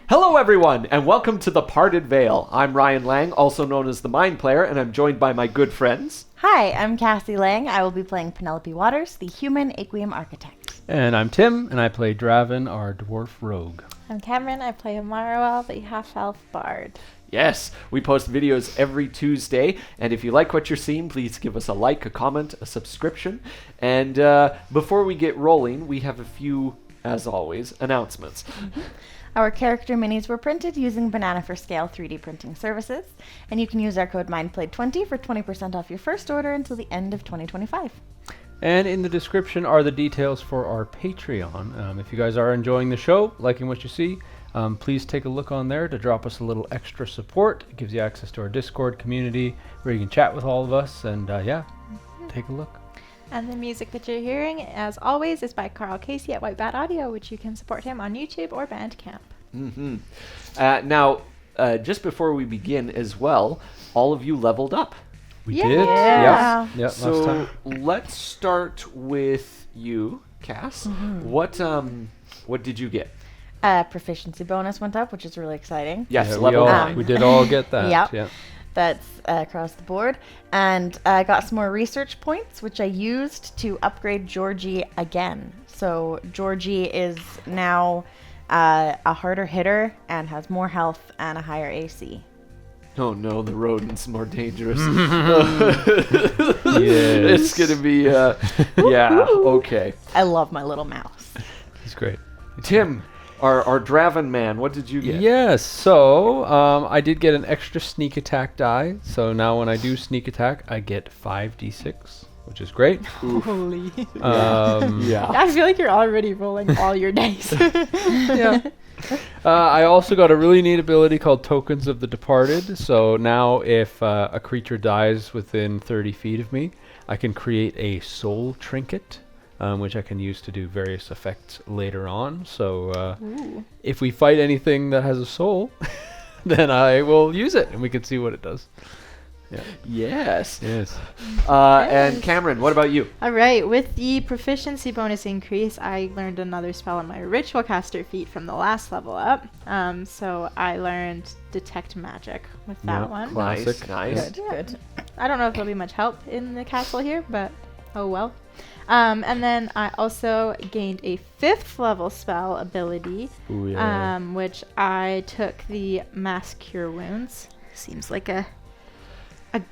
Hello everyone, and welcome to The Parted Veil. I'm Ryan Lang, also known as the Mind Player, and I'm joined by my good friends. Hi, I'm Cassie Lang. I will be playing Penelope Waters, the human Aquium Architect. And I'm Tim, and I play Draven, our dwarf rogue. I'm Cameron. I play Amaruel, the half-elf bard. Yes, we post videos every Tuesday, and if you like what you're seeing, please give us a like, a comment, a subscription. And before we get rolling, we have a few, as always, announcements. Our character minis were printed using Banana for Scale 3D printing services, and you can use our code MINDPLAYED20 for 20% off your first order until the end of 2025. And in the description are the details for our Patreon. If you guys are enjoying the show, liking what you see, please take a look on there to drop us a little extra support. It gives you access to our Discord community where you can chat with all of us, and take a look. And the music that you're hearing, as always, is by Carl Casey at White Bat Audio, which you can support him on YouTube or Bandcamp. Now, just before we begin as well, all of you leveled up. We Yeah. did? Yeah. Yep, last So time. let's start with you, Cass. What did you get? Proficiency bonus went up, which is really exciting. Yes, Yeah, level 9. we did all get that. Yep. Yeah. That's across the board. And I got some more research points, which I used to upgrade Georgie again. So Georgie is now a harder hitter and has more health and a higher AC. Oh no, the rodent's more dangerous. Yes. It's gonna be, yeah, okay. I love my little mouse. He's great. Tim, our Draven man, what did you get? Yes, so I did get an extra sneak attack die. So now when I do sneak attack, I get 5d6, which is great. Holy. Yeah. I feel like you're already rolling all your dice. Yeah. I also got a really neat ability called Tokens of the Departed. So now if a creature dies within 30 feet of me, I can create a soul trinket, which I can use to do various effects later on. So if we fight anything that has a soul, then I will use it and we can see what it does. Yeah. Yes. Yes. And Cameron, what about you? All right, with the proficiency bonus increase, I learned another spell on my ritual caster feat from the last level up. So I learned Detect Magic with that Yep. one. Nice, nice. Good, good. I don't know if there'll be much help in the castle here, but oh well. And then I also gained a 5th level spell ability, Ooh, yeah. which I took the Mass Cure Wounds. Seems like a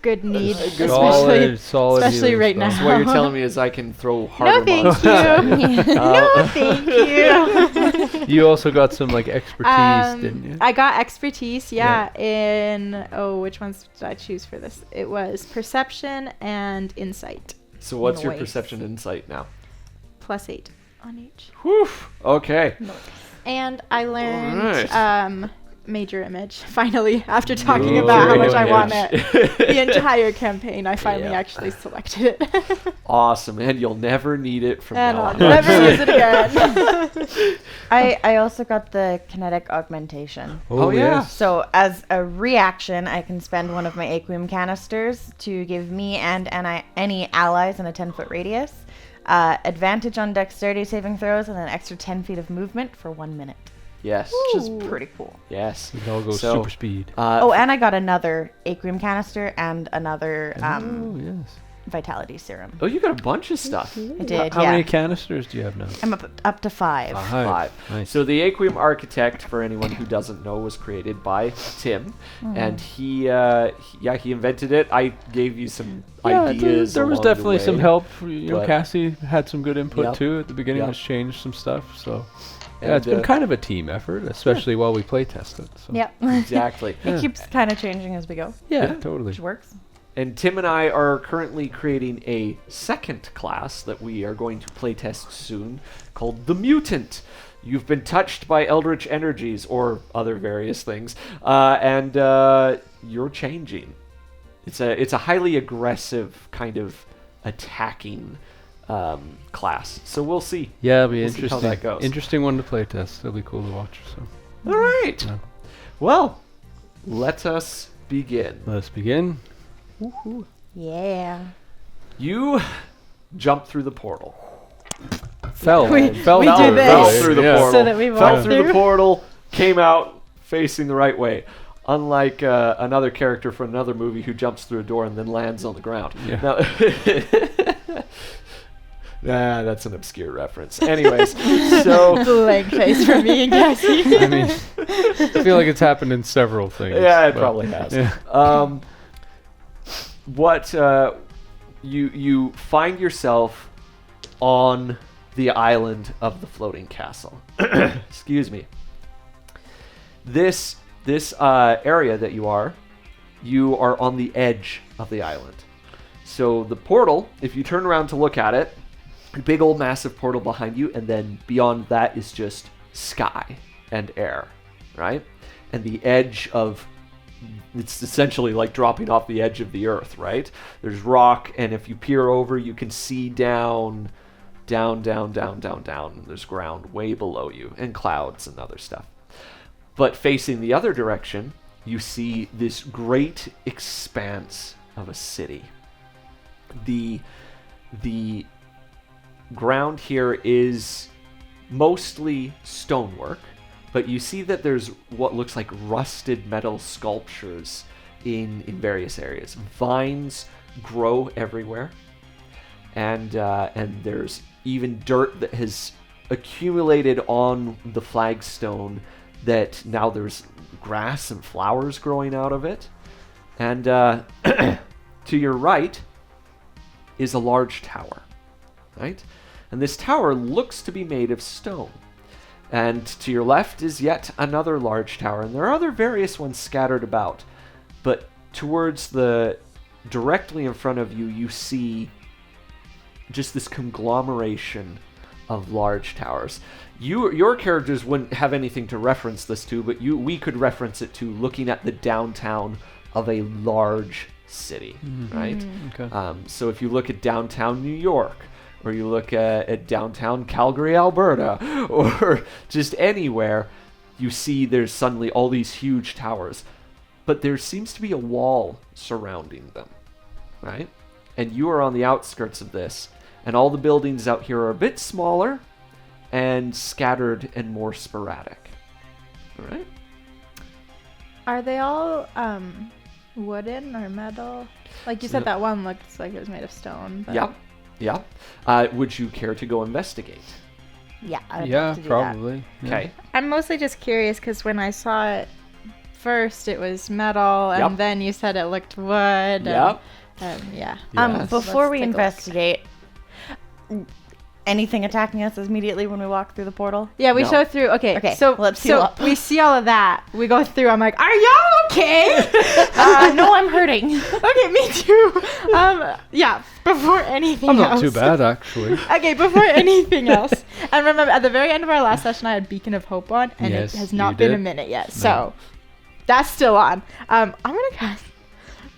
good need, good solid especially healing right spell. now. So what you're telling me is I can throw harder No, monsters thank at you. you. No, thank you. You also got some like expertise, didn't you? I got expertise, in which ones did I choose for this? It was Perception and Insight. So what's your Nice. perception insight now? +8 on each. Whew. Okay. And I learned Alright. Major Image, finally, after talking about how much I want it. The entire campaign, I finally Yeah. actually selected it. Awesome, and you'll never need it from And now I'll on. never use it again. I also got the kinetic augmentation. Oh, yeah. yes. So as a reaction, I can spend one of my Aquium canisters to give me and any allies in a 10-foot radius advantage on dexterity saving throws and an extra 10 feet of movement for 1 minute, Yes. which Ooh. is pretty cool. Yes. It all goes So, super speed. And I got another Aquium canister and another Oh, yes. vitality serum. Oh, you got a bunch of stuff. I did, How yeah. many canisters do you have now? I'm up to 5. 5. Nice. So the Aquium Architect, for anyone who doesn't know, was created by Tim, and he invented it. I gave you some ideas. There was along the definitely some way. help. You know, but- Cassie had some good input Yep. too. At the beginning, Yep. has changed some stuff. So And, yeah, it's been kind of a team effort, especially while we play test it. So. Yep. Exactly. It keeps kind of changing as we go, Yeah, Yeah. totally. which works. And Tim and I are currently creating a second class that we are going to playtest soon called the Mutant. You've been touched by eldritch energies or other various things, and you're changing. It's a highly aggressive kind of attacking class. So we'll see. Yeah, it'll be We'll see how interesting. that goes. Interesting one to play test. It'll be cool to watch. So All right. Yeah. Well, let us begin. let's begin. Yeah. You jump through the portal. Fell. We fell do through, this Fell through the yeah. portal. So that we Fell walk through the through. portal, came out, facing the right way. Unlike another character from another movie who jumps through a door and then lands on the ground. Yeah. Now, that's an obscure reference. Anyways, so Blank face for me and Cassie. I mean, I feel like it's happened in several things. yeah, it but- probably has. Yeah. What you find yourself on the island of the floating castle. Excuse me. This area that you are on the edge of the island. So the portal, if you turn around to look at it, a big old massive portal behind you, and then beyond that is just sky and air, right? And the edge of it's essentially like dropping off the edge of the earth, right? There's rock, and if you peer over, you can see down. There's ground way below you, and clouds and other stuff. But facing the other direction, you see this great expanse of a city. The ground here is mostly stonework, but you see that there's what looks like rusted metal sculptures in various areas. Vines grow everywhere, and there's even dirt that has accumulated on the flagstone that now there's grass and flowers growing out of it. And to your right is a large tower, right? And this tower looks to be made of stone. And to your left is yet another large tower, and there are other various ones scattered about. But towards the directly in front of you, you see just this conglomeration of large towers. Your characters wouldn't have anything to reference this to, but we could reference it to looking at the downtown of a large city, right? Okay. So if you look at downtown New York, or you look at downtown Calgary, Alberta, or just anywhere, you see there's suddenly all these huge towers. But there seems to be a wall surrounding them, right? And you are on the outskirts of this, and all the buildings out here are a bit smaller and scattered and more sporadic. All right? Are they all wooden or metal? Like you said, that one looked like it was made of stone. But Yeah. Would you care to go investigate? Yeah, I'd Yeah, love to do probably. Yeah. Okay. I'm mostly just curious because when I saw it first, it was metal, and Yep. then you said it looked wood. Yep. Yeah. Yes. Before Let's we take a look. investigate, anything attacking us immediately when we walk through the portal? Yeah, we No. show through. Okay, Okay, so let's heal so up. we see all of that. We go through. I'm like, are y'all okay? No, I'm hurting. Okay, me too. Yeah. Before anything I'm else. not too bad, actually. Okay, before anything else, and remember at the very end of our last session, I had Beacon of Hope on, and Yes, it has you not been a did. minute yet. So that's still on. I'm gonna cast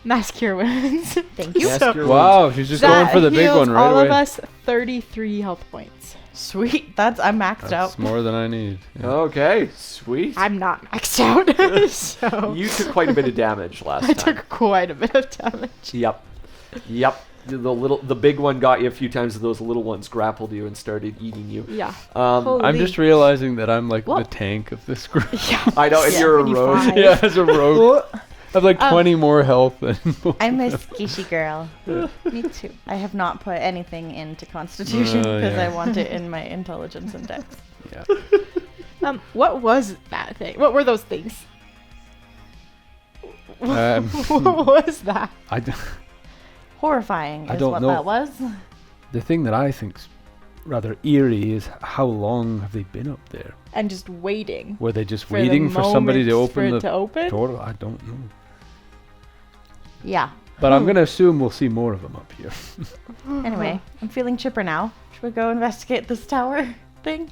Mass Cure Wounds. Thank you. Mass So Cure Wow, she's just going for the big heals one right all away. of us 33 health points. Sweet. I'm maxed That's out. more than I need. Yeah. Okay, sweet. I'm not maxed out, so You took quite a bit of damage last I time. took quite a bit of damage. Yep. The big one got you a few times, and those little ones grappled you and started eating you. Yeah. Um, Holy- I'm just realizing that I'm like Whoa. the tank of this group. Yeah. I know, and Yeah, you're a when you rogue. fly. Yeah, as a rogue. I have like 20 more health than I'm a squishy girl. Me too. I have not put anything into Constitution because yeah. I want it in my intelligence and dex. Yeah. What was that thing? What were those things? What was that? I d- Horrifying I is don't what know. that was. the thing that I think's rather eerie is how long have they been up there? And just waiting. Were they just For the waiting for somebody to moment for open it the to open? door? I don't know. Yeah. But I'm going to assume we'll see more of them up here. Anyway, I'm feeling chipper now. Should we go investigate this tower thing?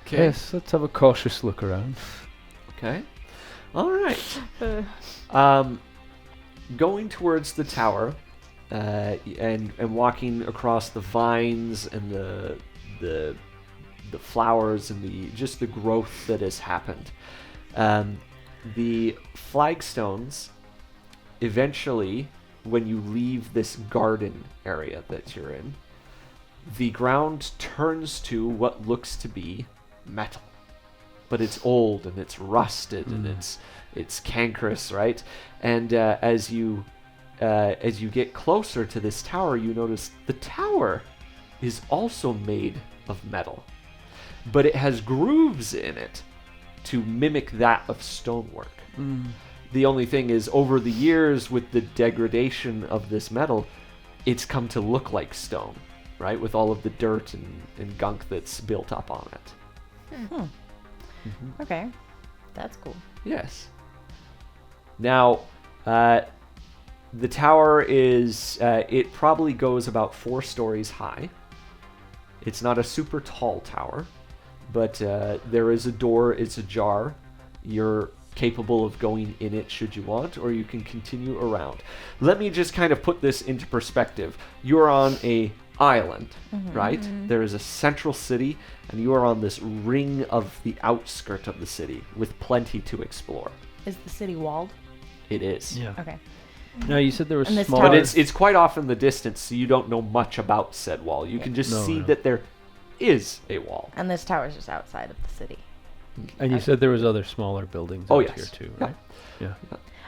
Okay. Yes, let's have a cautious look around. Okay. All right. Uh, Going towards the tower, and walking across the vines and the flowers and the growth that has happened. The flagstones, eventually, when you leave this garden area that you're in, the ground turns to what looks to be metal. but it's old and it's rusted and it's cankerous, right? And as you get closer to this tower, you notice the tower is also made of metal, but it has grooves in it to mimic that of stonework. The only thing is, over the years, with the degradation of this metal, it's come to look like stone, right? With all of the dirt and gunk that's built up on it. Okay, that's cool. Yes. Now, the tower is, it probably goes about 4 stories high. It's not a super tall tower, but there is a door, it's ajar. You're capable of going in it should you want, or you can continue around. Let me just kind of put this into perspective. You're on a island, right? There is a central city, and you are on this ring of the outskirt of the city with plenty to explore. Is the city walled? It is. Yeah. Okay. Now you said there was And this small. tower- But it's quite off in the distance, so you don't know much about said wall. You can just No, see no. that there is a wall. And this tower's just outside of the city. And you said there was other smaller buildings Oh, out yes. here too, Yeah. right? Yeah.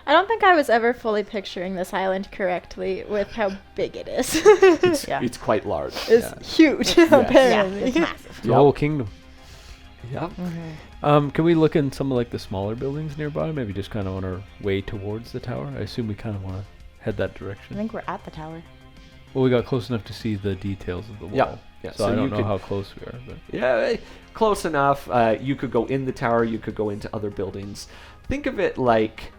I don't think I was ever fully picturing this island correctly with how big it is. It's, Yeah. it's quite large. It's Yeah. huge, Yeah, apparently. it's massive. The whole kingdom. Yeah. Can we look in some of like the smaller buildings nearby? Maybe just kind of on our way towards the tower. I assume we kind of want to head that I direction. think we're at the tower. Well, we got close enough to see the details of the wall. Yeah. Yeah, So, so I don't you know could- how close we are, but Yeah, close enough. You could go in the tower. You could go into other buildings. Think of it like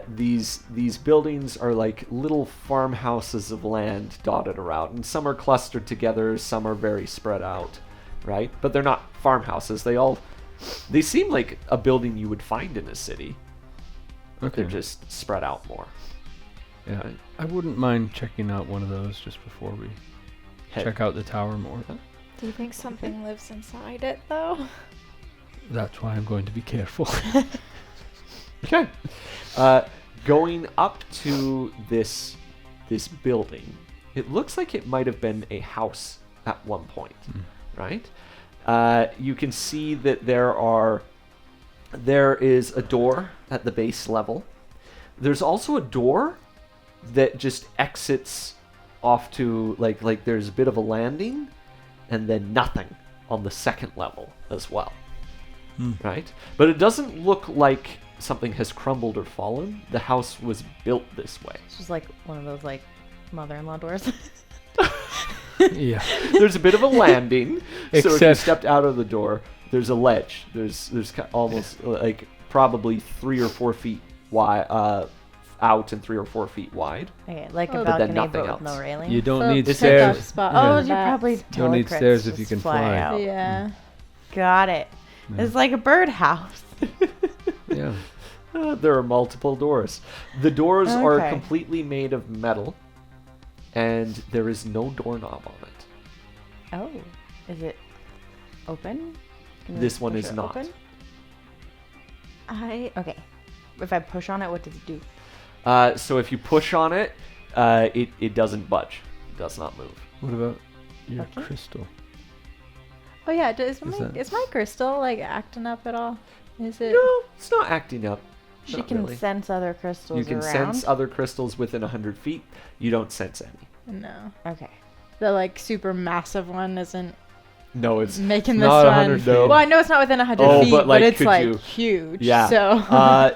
these buildings are like little farmhouses of land dotted around, and some are clustered together, some are very spread out, right? But they're not farmhouses. They seem like a building you would find in a city. But okay. they're just spread out more. Yeah, Right. I wouldn't mind checking out one of those just before we Head- check out the tower more. Do you think something lives inside it, though? That's why I'm going to be careful. Okay. Going up to this building, it looks like it might have been a house at one point, right? You can see that there is a door at the base level. There's also a door that just exits off to like there's a bit of a landing, and then nothing on the second level as well. Right? But it doesn't look like something has crumbled or fallen. The house was built this way. It's just like one of those like mother-in-law doors. Yeah. There's a bit of a landing. So if you Except- stepped out of the door, there's a ledge. There's almost like probably 3 or 4 feet wide, out and 3 or 4 feet wide. Okay, like Oh, a but then balcony nothing but with no else. railing. You don't So need It's pickup stairs. spot. Yeah. Oh, for you that. probably Don't need telecrits stairs if you just can fly fly. out. Yeah. Got it. Yeah. It's like a birdhouse. Yeah. There are multiple doors. The doors are Okay. completely made of metal, and there is no doorknob on it. Oh, is it open? Can we This one push is it not. open? Okay. If I push on it, what does it do? So if you push on it, it doesn't budge. It does not move. What about your Okay. crystal? Oh yeah, is that- my crystal like acting up at all? Is it? No, it's not acting up. She Not can really. sense other crystals You can around. sense other crystals within 100 feet. You don't sense any. No. Okay. The like super massive one isn't No, it's making not this 100 one. feet. Well, I know it's not within 100 Oh, feet, but, like, it's could like you- huge. Yeah. So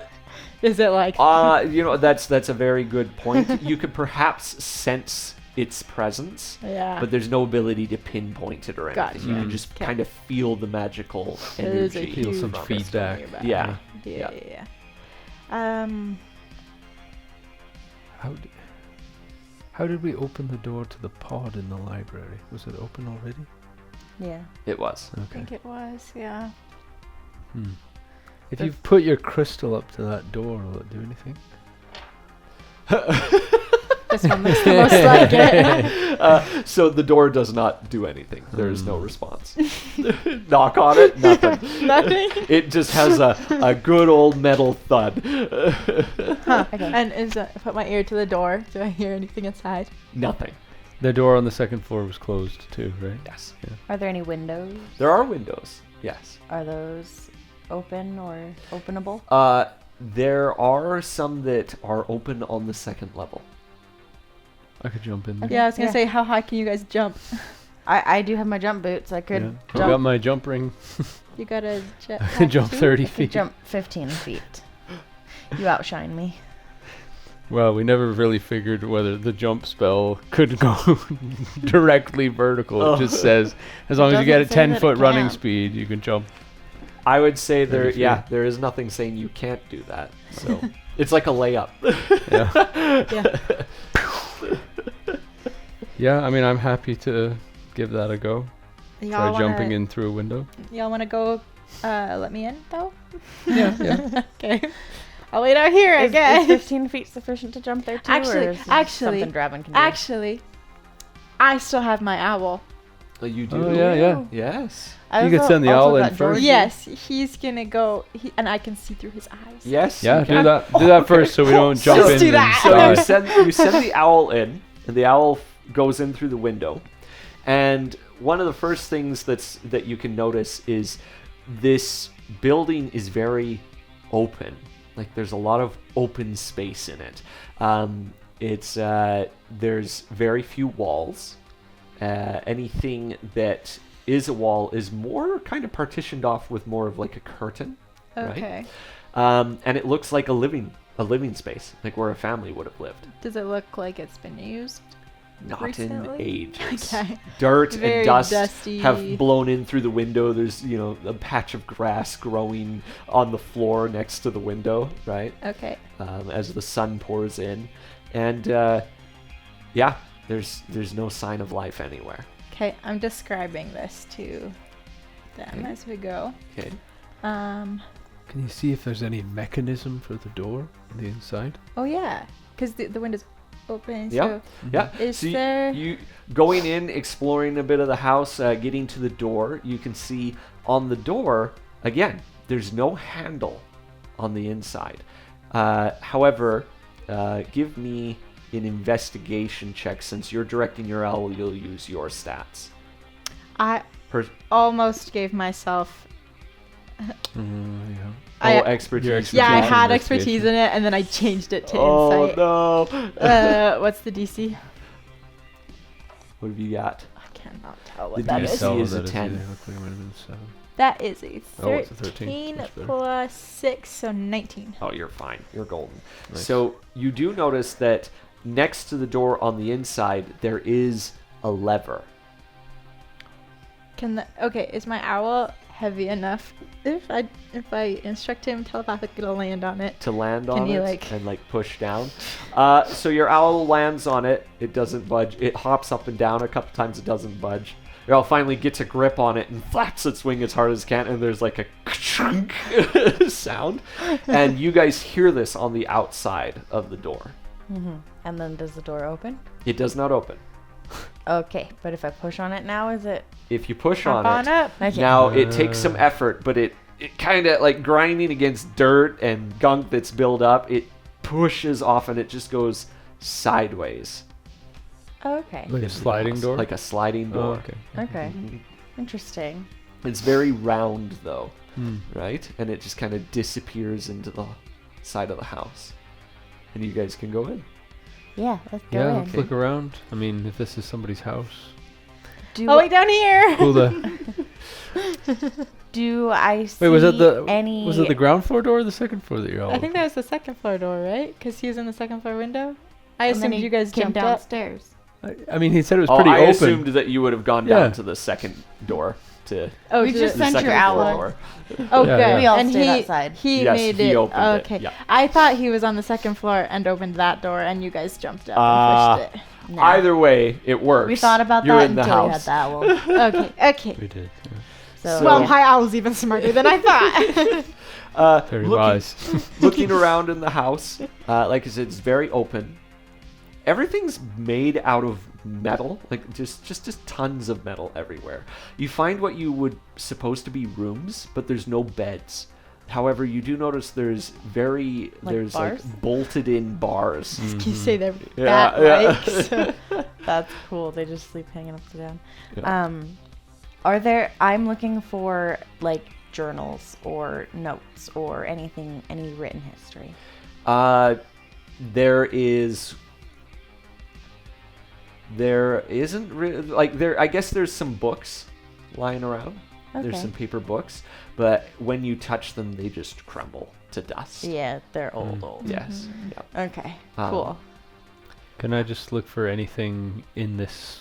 is it like? That's a very good point. You could perhaps sense its presence, Yeah. but there's no ability to pinpoint it or anything. Gotcha. You can just Okay. kind of feel the magical It is a energy. Feel some huge from it. crystal feedback. nearby. Yeah. Yeah. Yeah. How did we open the door to the pod in the library? Was it open already? Yeah. It was. I Okay. think it was. Yeah. If you put your crystal up to that door, will it do anything? This one looks the most like it. So the door does not do anything. There is no response. Knock on it, nothing. Nothing. It just has a good old metal thud. Huh. And is I put my ear to the door. Do I hear anything inside? Nothing. The door on the second floor was closed too, right? Yes. Are there any windows? There are windows. Yes. Are those open or openable? There are some that are open on the second level. I could jump in there. Yeah, I was gonna Yeah. say, how high can you guys jump? I do have my jump boots. I could Yeah. I jump. got my jump ring. You got a jet. I can jump 30 I could feet. jump 15 feet. You outshine me. Well, we never really figured whether the jump spell could go directly vertical. Oh. It just says as long as you get a doesn't say that it 10-foot running can't. speed, you can jump. I would say 30 feet. there is nothing saying you can't do that. So it's like a layup. Yeah. Yeah. Yeah, I mean, I'm happy to give that a go. Try jumping in through a window. Y'all wanna go? Let me in though. Yeah, yeah. Okay. I'll wait out here, I Is guess. 15 feet sufficient to jump there too? Actually- or is this actually- something Draven can do? Actually, I still have my owl. You do. Oh, yeah, yeah. Yes. I You could also- send the also owl in got first. Georgie. Yes, he's gonna go, and I can see through his eyes. Yes. Yeah, you do can. that. Do that first, so we don't jump Let's in. do and that. So die. you send the owl in, and the owl goes in through the window. And one of the first things that you can notice is this building is very open. Like there's a lot of open space in it. There's very few walls. Anything that is a wall is more kind of partitioned off with more of like a curtain. Okay. And it looks like a living space, like where a family would have lived. Does it look like it's been used? Not Recently? in ages. Okay. Dirt Very and dust dusty. have blown in through the window. There's, a patch of grass growing on the floor next to the window, right? Okay. As the sun pours in. And, there's no sign of life anywhere. Okay, I'm describing this to them Okay. as we go. Okay. Can you see if there's any mechanism for the door on the inside? Oh yeah, because the window's open. Yeah. So Yeah. Is so there- you going in, exploring a bit of the house, getting to the door, you can see on the door, again, there's no handle on the inside. However, give me an investigation check. Since you're directing your owl, you'll use your stats. I almost gave myself. Yeah. Expertise. Your for Yeah, I that. had investigation. expertise in it, and then I changed it to Oh insight. no! What's the DC? What have you got? I cannot tell The what that DC is. is a 10. Looked like it might have been 7. That is a Oh, it's a 13. 13 That's better. plus 6, so 19. Oh, you're fine. You're golden. Nice. So you do notice that next to the door on the inside, there is a lever. Okay, is my owl heavy enough? If I instruct him telepathically to land on it. To land Can on you, it like- and push down. So your owl lands on it. It doesn't budge. It hops up and down a couple times. It doesn't budge. Your owl finally gets a grip on it and flaps its wing as hard as it can. And there's like a chunk sound. And you guys hear this on the outside of the door. Mm-hmm. And then does the door open? It does not open. Okay, but if I push on it now, is it? If you push Hop on it, up. Okay. now it takes some effort, but it kind of like grinding against dirt and gunk that's built up. It pushes off and it just goes sideways. Okay. Like a sliding door? Like a sliding Oh, door. okay. Okay. Mhm. Interesting. It's very round though, Hmm. right? And it just kind of disappears into the side of the house. And you guys can go in. Yeah, let's go Yeah, in. let's look around. I mean, if this is somebody's house. Do, Oh, wait, down here! Cool. do I see Wait, was it any... was it the ground floor door or the second floor that you're all? I think that was the second floor door, right? Because he was in the second floor window. I And then assumed he you guys came jumped up. downstairs. I mean, he said it was Oh, pretty I open. assumed that you would have gone Yeah. down to the second door to Oh, We to just the sent second your floor owl. door. Oh, Yeah, good. yeah. We all and stayed he, outside. He Yes, made he it. opened it, Okay. yeah. I thought he was on the second floor and opened that door, and you guys jumped up Ah. and pushed No. Either way, it works. We thought about You're that in the until house. we had the owl. it. Okay. Okay. We did. Yeah. So, Well, yeah. my owl's even smarter than I thought. Very looking, wise. looking around in the house, like I said, it's very open. Everything's made out of metal, like just tons of metal everywhere. You find what you would supposed to be rooms, but there's no beds. However, you do notice there's Like bars? bolted in bars. Can you say they're Yeah, bat-like? yeah. So- That's cool. They just sleep hanging upside down. Yeah. I'm looking for like journals or notes or anything, any written history. There isn't like there. I guess there's some books lying around. There's Okay. some paper books, but when you touch them, they just crumble to dust. Yeah, they're old. Yes. Yep. Okay, Um, cool. Can I just look for anything in this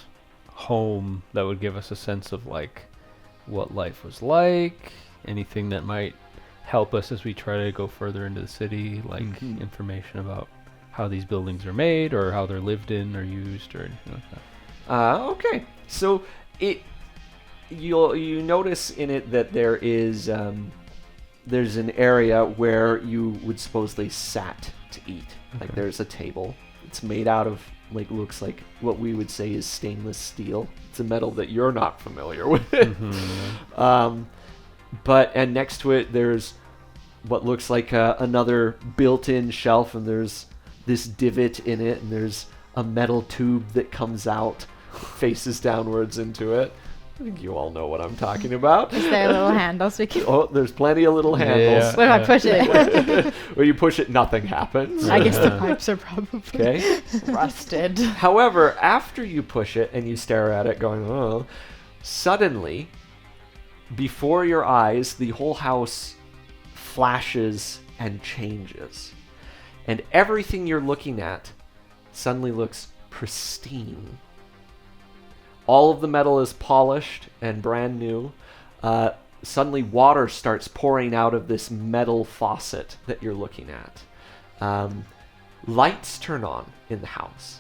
home that would give us a sense of like what life was like? Anything that might help us as we try to go further into the city, like Mhm. information about how these buildings are made or how they're lived in or used or anything like that. Okay. So you notice in it that there's an area where you would supposedly sat to eat. Like Okay. there's a table. It's made out of looks like what we would say is stainless steel. It's a metal that you're not familiar with. Mhm. And next to it there's what looks like another built-in shelf, and there's this divot in it, and there's a metal tube that comes out, faces downwards into it. I think you all know what I'm talking about. Is there little handles we can? Oh, there's plenty of little handles. What if I push it? When you push it, nothing happens. I guess the pipes are probably. Okay. Rusted. However, after you push it and you stare at it going, oh, suddenly, before your eyes, the whole house flashes and changes. And everything you're looking at suddenly looks pristine. All of the metal is polished and brand new. Suddenly water starts pouring out of this metal faucet that you're looking at. Lights turn on in the house.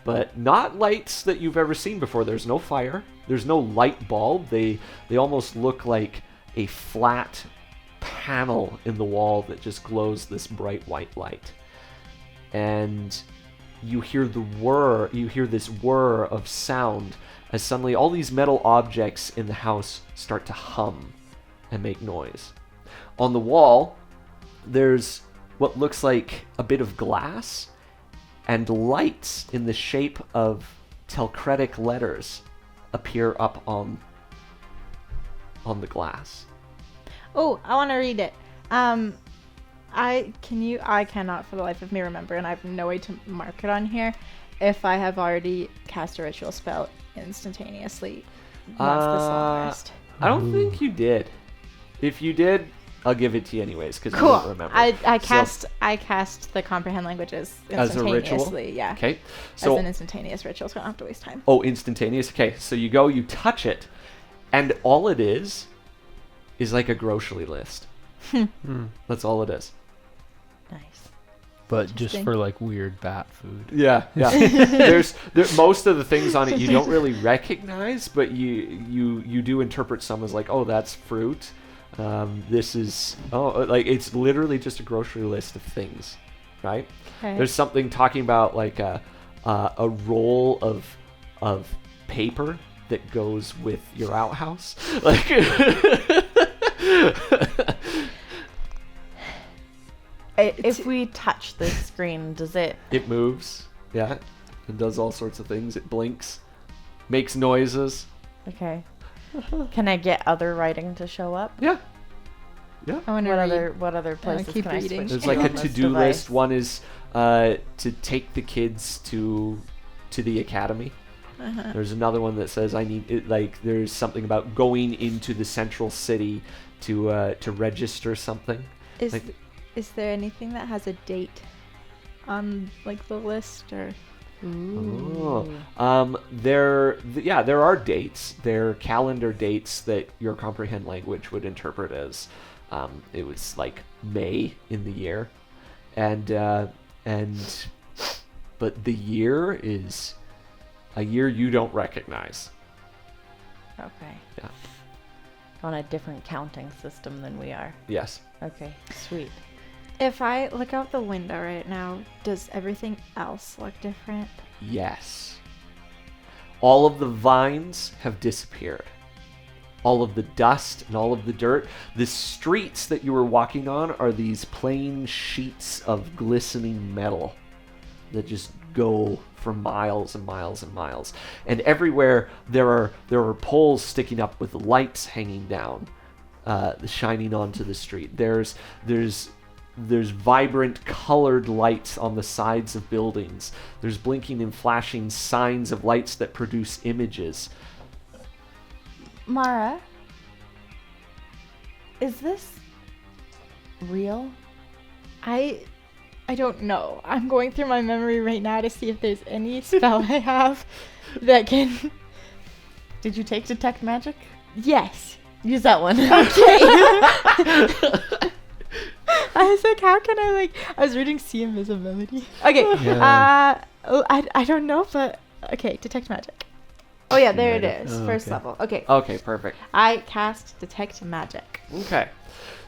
But not lights that you've ever seen before. There's no fire. There's no light bulb. They almost look like a flat panel in the wall that just glows this bright white light. And you hear this whir of sound as suddenly all these metal objects in the house start to hum and make noise. On the wall, there's what looks like a bit of glass and lights in the shape of Telcretic letters appear up on the glass. Oh, I want to read it. I cannot for the life of me remember, and I have no way to mark it on here, if I have already cast a ritual spell instantaneously once this long rest. I don't think you did. If you did, I'll give it to you anyways because you Cool. don't remember. I So- cast the comprehend languages As a ritual? instantaneously. Yeah. Okay. As So an instantaneous ritual, so I don't have to waste time. oh, instantaneous. Okay. So you go, you touch it, and all it is like a grocery list. That's all it is. Nice. But just Interesting. for like weird bat food. Yeah, yeah. There's most of the things on it you don't really recognize, but you do interpret some as like, oh, that's fruit. This is like it's literally just a grocery list of things, right? Okay. There's something talking about like a roll of paper that goes with your outhouse, like. If we touch the screen, does it? It moves, yeah. It does all sorts of things. It blinks, makes noises. Okay. Can I get other writing to show up? Yeah, yeah. I want to read. What other places keep can I reading. switch There's to like a on this to-do device? list. One is to take the kids to the academy. Uh-huh. There's another one that says I need it, like there's something about going into the central city to register something. Is Like- is there anything that has a date on like the list or? There are dates. There are calendar dates that your comprehend language would interpret as it was like May in the year, but the year is a year you don't recognize. Okay. Yeah. On a different counting system than we are. Yes. Okay. Sweet. If I look out the window right now, does everything else look different? Yes. All of the vines have disappeared. All of the dust and all of the dirt. The streets that you were walking on are these plain sheets of glistening metal. that just go for miles and miles and miles. And everywhere there are poles sticking up with lights hanging down, shining onto the street. There's vibrant colored lights on the sides of buildings. There's blinking and flashing signs of lights that produce images. Mara, is this real? I don't know. I'm going through my memory right now to see if there's any spell I have that can. Did you take Detect Magic? Yes. Use that one. Okay. I was like, how can I like? I was reading See Invisibility. Okay. Yeah. I don't know, but okay. Detect Magic. Oh yeah, there it is. Oh, First okay. level. Okay. Okay, perfect. I cast Detect Magic. Okay.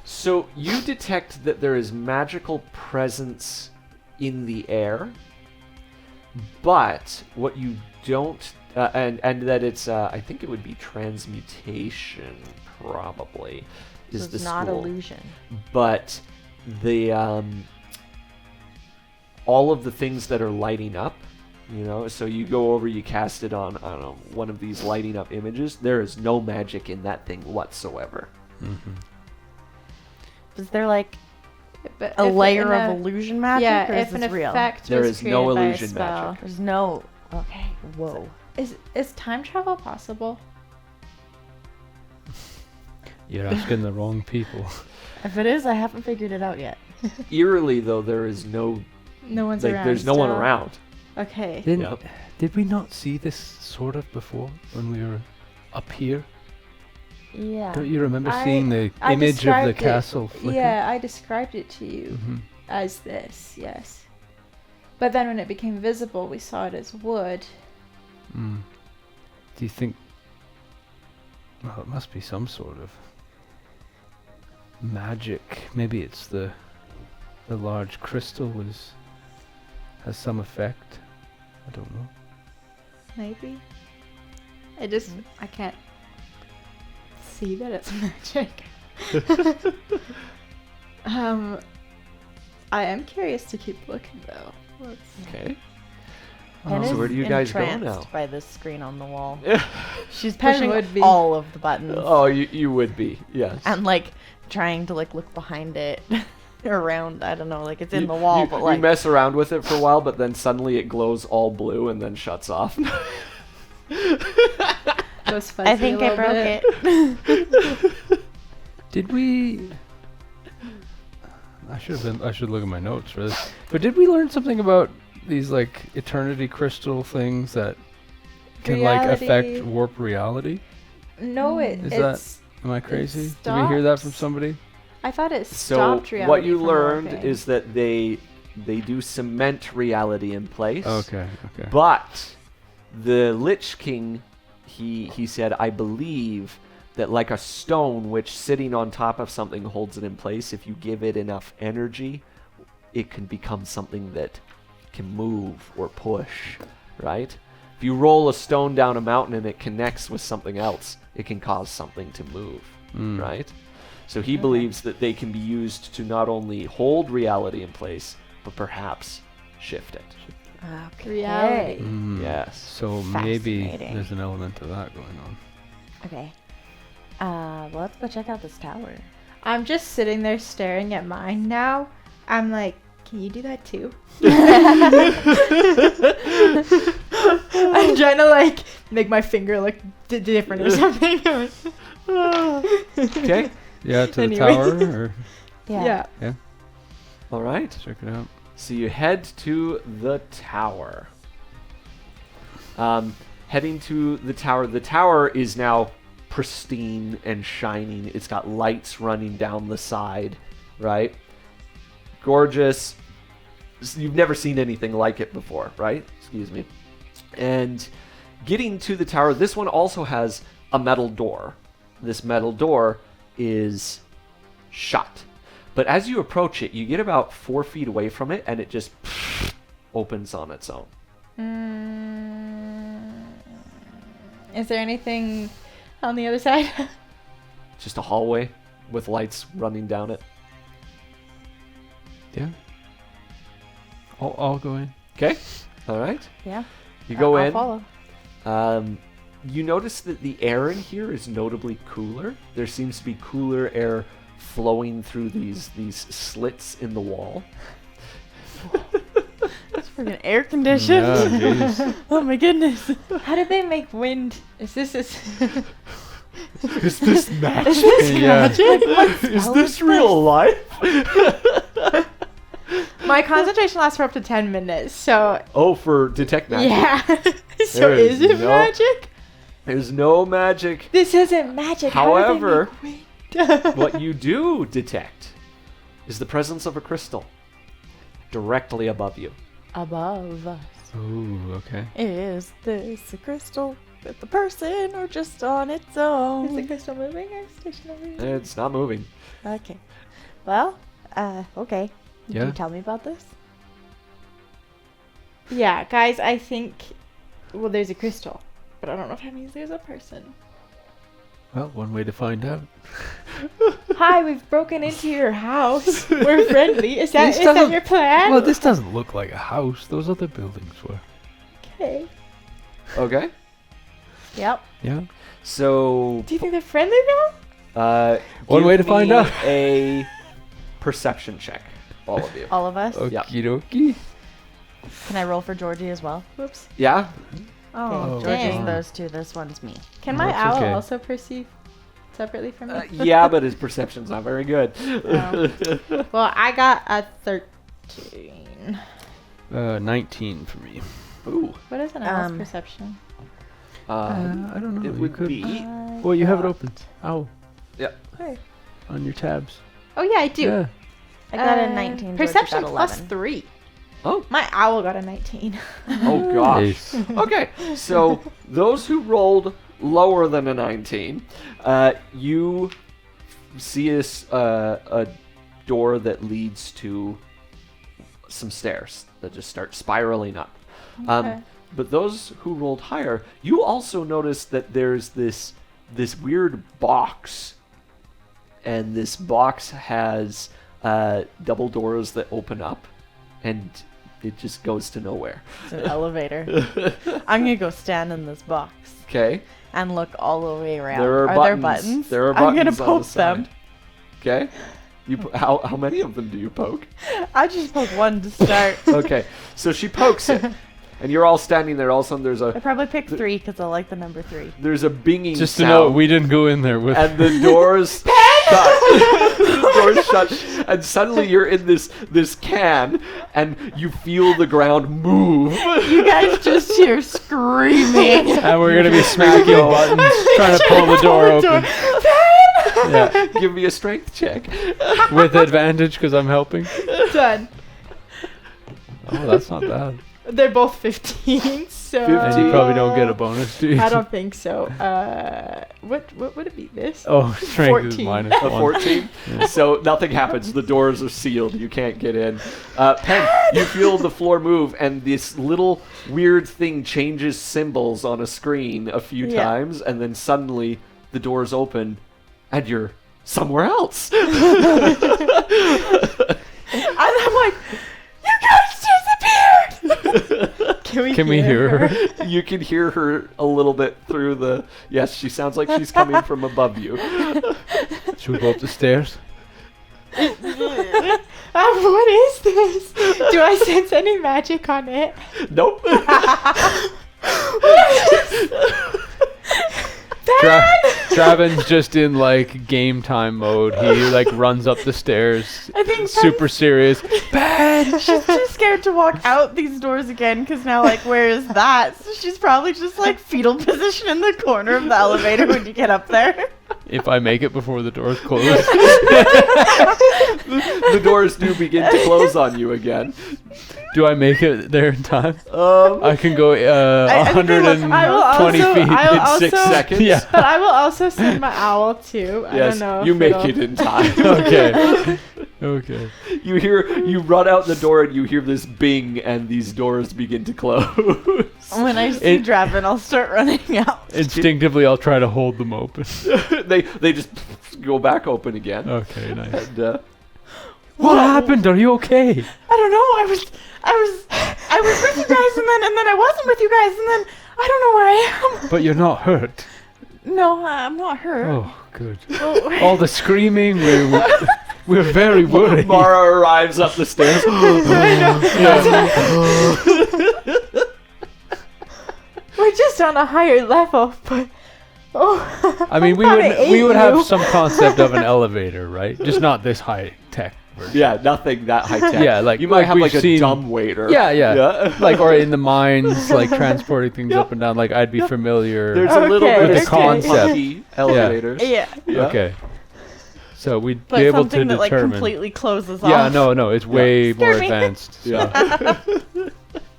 So you detect that there is magical presence in the air, but what you don't, and that it's, I think it would be transmutation, probably, is So the it's not school. illusion. But the all of the things that are lighting up, so you go over, you cast it on, I don't know, one of these lighting up images. There is no magic in that thing whatsoever. Mm-hmm. Is there like But a if layer in of illusion magic, Yeah, or if is an this real? effect There was is no created by a illusion spell. magic. There's no. Okay. Whoa. Is time travel possible? You're asking the wrong people. If it is, I haven't figured it out yet. Eerily, though, there is no, No one's like, around. there's no one still. around. Okay. Yep. Did we not see this sort of before when we were up here? Yeah. Don't you remember I- seeing the I image of the described it- castle flicker? Yeah, I described it to you Mm-hmm. as this, yes. But then when it became visible, we saw it as wood. Mm. Do you think? Well, it must be some sort of magic. Maybe it's the large crystal has some effect. I don't know. Maybe. I can't see that it's magic. I am curious to keep looking though. Okay. Pen So is where do you guys go entranced now? by this screen on the wall. Yeah. She's Pen pushing would be. all of the buttons Oh, you would be, yes. and like trying to like look behind it, around. I don't know, like it's in You- the wall, you, but you like mess around with it for a while, but then suddenly it glows all blue and then shuts off. Goes fuzzy I think a I little broke bit. it. Did we? I should look at my notes for this. But did we learn something about these like eternity crystal things that can like affect Reality. warp reality? No, Is it's. Am I crazy? Did we hear that from stops. somebody? I thought it So stopped reality. what you from learned warping. is that they do cement reality in place. Okay. Okay. But the Lich King, he said, I believe that like a stone which sitting on top of something holds it in place, if you give it enough energy, it can become something that can move or push, right? If you roll a stone down a mountain and it connects with something else, it can cause something to move, Mm. right? So he believes that they can be used to not only hold reality in place, but perhaps shift it. Okay. Reality. Mm. Yes. So maybe Fascinating. there's an element of that going on. Okay. Well, let's go check out this tower. I'm just sitting there staring at mine now. I'm like, can you do that too? I'm trying to like make my finger look different or something. Okay. Yeah, to the Anyway. tower. Or Yeah. All right. check it out. So you head to the tower. Heading to the tower. The tower is now pristine and shining. It's got lights running down the side, right? Gorgeous. You've never seen anything like it before, right? Excuse me. And getting to the tower, this one also has a metal door. This metal door is shut. But as you approach it, you get about 4 feet away from it, and it just opens on its own. Is there anything on the other side? Just a hallway with lights running down it. Yeah. I'll go in. Okay. All right. Yeah. You go I'll in. follow. You notice that the air in here is notably cooler. There seems to be cooler air flowing through these slits in the wall. It's freaking air conditioned. Yeah, jeez. Oh my goodness. How did they make wind? Is this Is this magic? Is this Yeah. magic? Is this real life? My concentration lasts for up to 10 minutes, so Oh, for detect magic. yeah. So There is is it no- magic? There's no magic. This isn't magic. However, How do they make wind? What you do detect is the presence of a crystal directly above you. Above us. Ooh, okay. Is this a crystal with a person or just on its Is the own? crystal moving or stationary? It's not moving. Okay. Well, okay. Can Yeah. you tell me about this? Yeah, guys, I think. Well, there's a crystal, but I don't know if that means there's a person. Well, one way to find out. Hi, we've broken into your house. We're friendly. Is that This doesn't- your plan? Well, this doesn't look like a house. Those other buildings were. Okay. Okay. Yep. Yeah. So, Do you think they're friendly now? One give way to find me out. a perception check, all of you. All of us. Yep. Okie dokie. Can I roll for Georgie as well? Whoops. Yeah. Oh, Okay, dang. Georgie's those two. This one's me. Can my That's owl okay. also perceive separately from me? Yeah, but his perception's not very good. Well, I got a 13. 19 for me. Ooh. What is an owl's Um, perception? I don't know. It you would could. be. Well, you have it open. Ow. Where? On your tabs. Oh, yeah, I do. Yeah. I got a 19. Georgie Perception got plus 11. 3. Oh. My owl got a 19. Oh gosh. Nice. Okay, so those who rolled lower than a 19, you see a door that leads to some stairs that just start spiraling up. Okay. But those who rolled higher, you also notice that there's this weird box, and this box has double doors that open up, and it just goes to nowhere. It's an elevator. I'm gonna go stand in this box Okay. and look all the way around. There are there buttons. buttons? There are I'm gonna buttons on the poke them. side. Okay. How many of them do you poke? I just poke one to start. Okay. So she pokes it, and you're all standing there. All of a sudden, I probably picked 3 because I like the number 3. there's a binging Just to sound, know, we didn't go in there with. and the doors shut. The doors shut, and suddenly you're in this can, and you feel the ground move. You guys just hear screaming. And we're gonna be smacking buttons, trying to pull the door open. Yeah, Give me a strength check. with advantage because I'm helping. Done. Oh, that's not bad. They're both 15, so... 15. And you probably don't get a bonus, do you? I don't think so. What would it be? This? Oh, strength is 14. minus A 1. 14. So nothing happens. The doors are sealed. You can't get in. Pen, you feel the floor move, and this little weird thing changes symbols on a screen a few Yeah. times, and then suddenly the doors open, and you're somewhere else. And I'm like, you guys disappeared! Can we hear her? You can hear her a little bit through the. Yes, she sounds like she's coming from above you. Should we go up the stairs? What is this? Do I sense any magic on it? Nope. Draven's just in like game time mode. He like runs up the stairs, I think super serious. she's too scared to walk out these doors again because now, like, where is that? So she's probably just like fetal position in the corner of the elevator when you get up there. If I make it before the doors close. The doors do begin to close on you again. Do I make it there in time? Um, I can go I think I will- 120 I will also- feet I will in 6 also- seconds. Yeah. But I will also send my owl too. I yes, don't know. you if make it'll- it in time. Okay. Okay. You run out the door and you hear this bing, and these doors begin to close. When I see It- Draven, I'll start running out. Instinctively, I'll try to hold them open. they just go back open again. Okay, nice. And What happened? Are you okay? I don't know. I was with you guys, and then I wasn't with you guys, and then I don't know where I am. But you're not hurt. No, I'm not hurt. Oh, good. All the screaming, we're very worried. Mara arrives up the stairs. We're just on a higher level, but I mean, we thought it would ate have you. some concept of an elevator, right? Just not this high tech version. Yeah, nothing that high tech. Yeah, like you might have we've like a seen- dumb waiter. Yeah. Like, or in the mines, like transporting things up and down. Like, I'd be familiar. There's a little Okay, bit with of the concept. funky elevators. Yeah, Yeah. Okay. So we'd but be able something to that like determine. completely closes Yeah, off. no, it's way more Scare me. advanced. So. Yeah.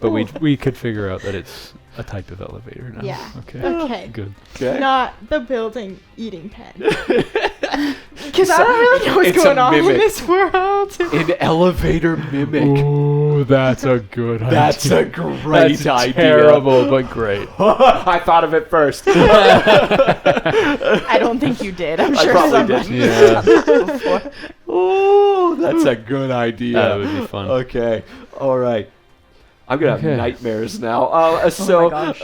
But we could figure out that it's a type of elevator now. Yeah. Okay. okay. Good. Okay. Not the building eating pen. Because I don't really know what's It's a going on in mimic. this world. An elevator mimic. Ooh, that's a good idea. That's a great That's idea. terrible, but great. I thought of it first. I don't think you did. I'm I sure probably someone didn't. Yeah, before. Oh, that's a good idea. that would be fun. Okay. All right. I'm gonna have Okay. nightmares now. So, gosh.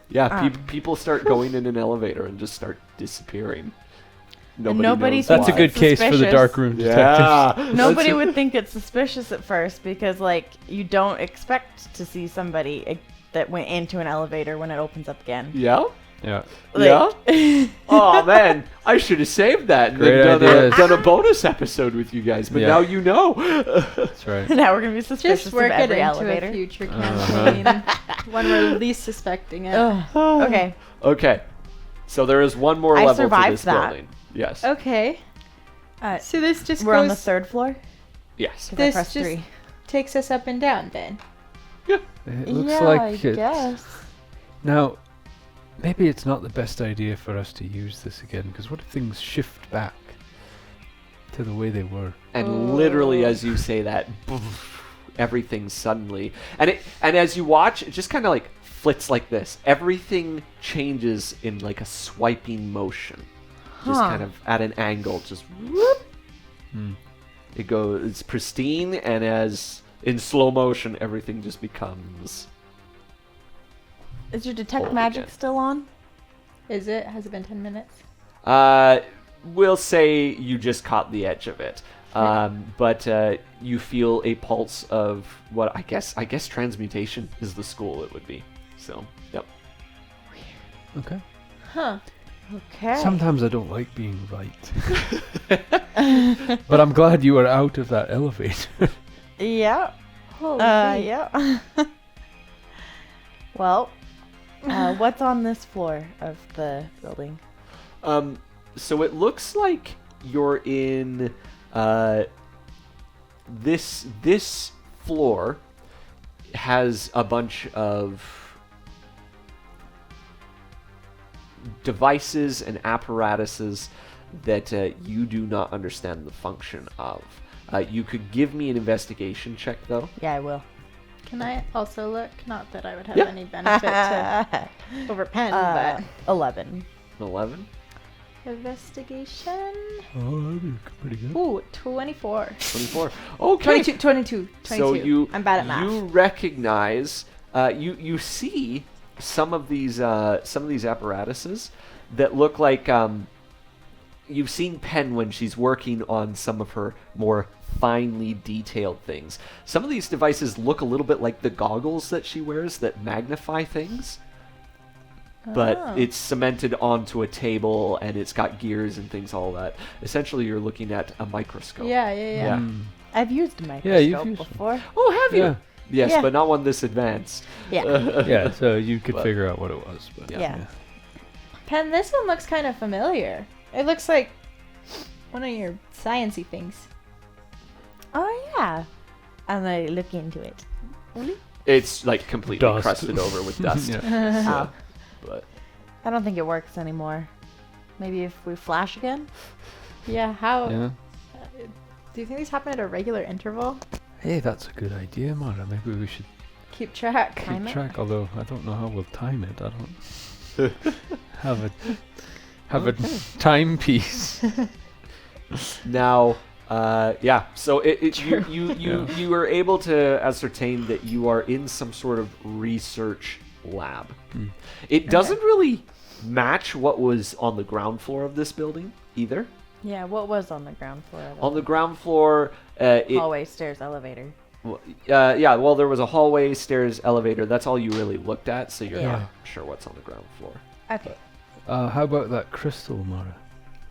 yeah, people start going in an elevator and just start disappearing. nobody knows That's a why. good case for the Suspicious. Dark Rune Detectives. Yeah. Nobody That's- would think it's suspicious at first because, like, you don't expect to see somebody that went into an elevator when it opens up again. Yeah. Yeah. Yeah. Like, Oh man, I should have saved that and Great then ideas. done a bonus episode with you guys. But Yeah. now you know. That's right. now we're gonna be suspicious Just work of it every into elevator. a future Uh-huh. campaign when we're least suspecting it. Ugh. Okay. Okay. So there is one more I level to survived this that. building. Yes. Okay. So this just We're on the goes, 3rd floor. Yes. 'Cause I This pressed just- 3. takes us up and down then. It looks yeah, like I it's... guess. Now, maybe it's not the best idea for us to use this again, because what if things shift back to the way they were? And literally, as you say that, everything suddenly, and as you watch, it just kind of like flits like this. Everything changes in like a swiping motion, just Huh. kind of at an angle. Just whoop. Hmm. It goes. It's pristine, and as in slow motion, everything just becomes. Is your detect Hold magic again. still on? Is it? Has it been 10 minutes? We'll say you just caught the edge of it. But you feel a pulse of what I guess transmutation is the school it would be. So, yep. Okay. Huh. Okay. Sometimes I don't like being right. But I'm glad you are out of that elevator. Yeah. Holy. Yeah. Well, what's on this floor of the building? So it looks like you're in this floor has a bunch of devices and apparatuses that you do not understand the function of. You could give me an investigation check, though. Yeah, I will. Can I also look? Not that I would have Yeah. any benefit to over pen, but 11. 11? investigation. Oh, that'd be pretty good. Ooh, 24. 24. Okay. 22. So you I'm bad at math. you recognize you see some of these apparatuses that look like you've seen Pen when she's working on some of her more finely detailed things. Some of these devices look a little bit like the goggles that she wears that magnify things. But Oh. it's cemented onto a table and it's got gears and things, all that. Essentially, you're looking at a microscope. Yeah. Yeah. Mm. I've used a microscope Yeah, you've used one. before. Oh, have you? Yeah. Yes, Yeah. but not one this advanced. Yeah. Yeah, so you could But- figure out what it was. But Yeah. Pen, this one looks kind of familiar. It looks like one of your sciencey things. Oh, yeah. I'm going to look into it. It's like completely Dust. crusted over with dust. Yeah. Oh, But I don't think it works anymore. Maybe if we flash again? Yeah, how... Yeah. Do you think these happen at a regular interval? Hey, that's a good idea, Mara. Maybe we should Keep track. Time keep it? track. Although I don't know how we'll time it. I don't have a timepiece. now, Yeah. So you were able to ascertain that you are in some sort of research lab. It doesn't really match what was on the ground floor of this building either. Yeah, what was on the ground floor? Of On the ground floor, it, hallway, stairs, elevator. yeah. Well, there was a hallway, stairs, elevator. That's all you really looked at, so you're Yeah. not sure what's on the ground floor. Okay. How about that crystal, Mara?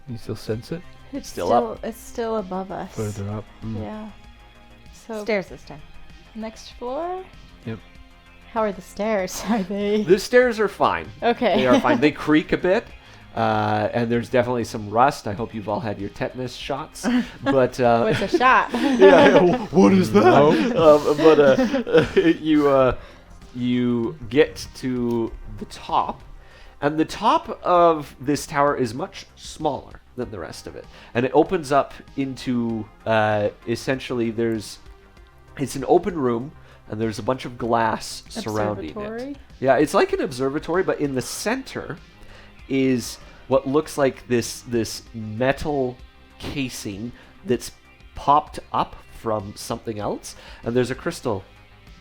You still sense it? It's Still up. It's still above us. Further up. Yeah. So Stairs this time. next floor. Yep. How are the stairs? Are they? The stairs are fine. Okay. They are fine. They creak a bit, and there's definitely some rust. I hope you've all had your tetanus shots. But What's a shot? yeah, what is that? No. But you get to the top, and the top of this tower is much smaller than the rest of it, and it opens up into essentially it's an open room, and there's a bunch of glass surrounding it. Observatory? Yeah, it's like an observatory, but in the center is what looks like this metal casing that's popped up from something else, and there's a crystal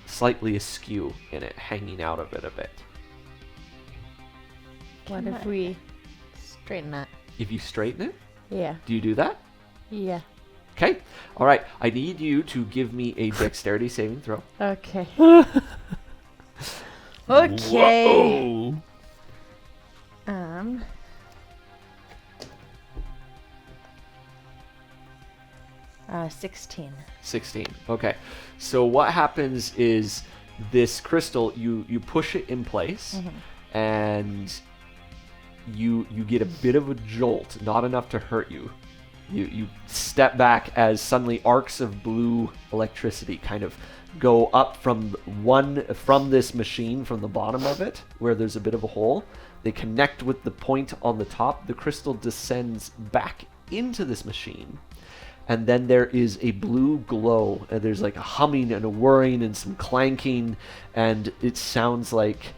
slightly askew in it, hanging out of it a bit. What if we straighten that? If you straighten it, Yeah. do you do that? Yeah. Okay. All right. I need you to give me a dexterity saving throw. Okay. Okay. Whoa. 16. 16. Okay. So what happens is this crystal, you push it in place, and you get a bit of a jolt, not enough to hurt you. You step back as suddenly arcs of blue electricity kind of go up from this machine from the bottom of it, where there's a bit of a hole. They connect with the point on the top. The crystal descends back into this machine, and then there is a blue glow, and there's like a humming and a whirring and some clanking, and it sounds like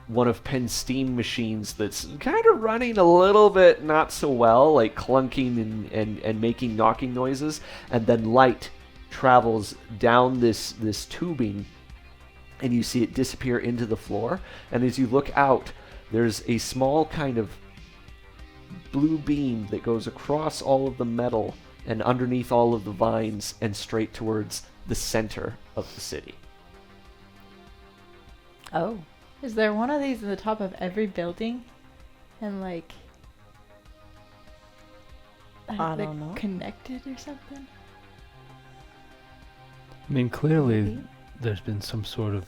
one of Penn's steam machines that's kind of running a little bit not so well, like clunking and making knocking noises, and then light travels down this tubing, and you see it disappear into the floor, and as you look out, there's a small kind of blue beam that goes across all of the metal and underneath all of the vines and straight towards the center of the city. Oh. Is there one of these in the top of every building? And like, I they're don't know. connected or something? I mean, clearly Maybe. there's been some sort of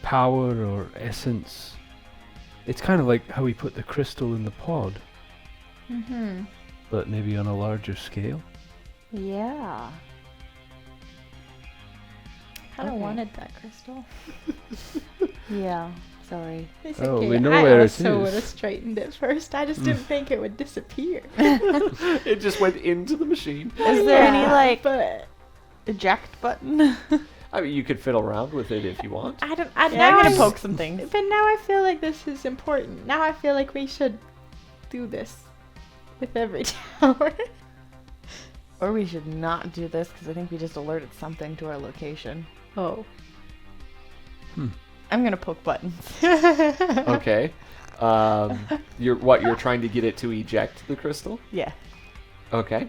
power or essence. It's kind of like how we put the crystal in the pod, Mm-hmm. but maybe on a larger scale. Yeah. Kind of Okay. wanted that crystal. Yeah. Sorry. It's Oh, okay. we know I where it also would have is. straightened it first. I just didn't think it would disappear. It just went into the machine. Is there any like But eject button? I mean, you could fiddle around with it if you want. I don't. Yeah, now I'm gonna I'm- poke some things. But now I feel like this is important. Now I feel like we should do this with every tower. Or we should not do this because I think we just alerted something to our location. Oh. I'm gonna poke buttons. Okay. You're trying to get it to eject the crystal? Yeah. Okay.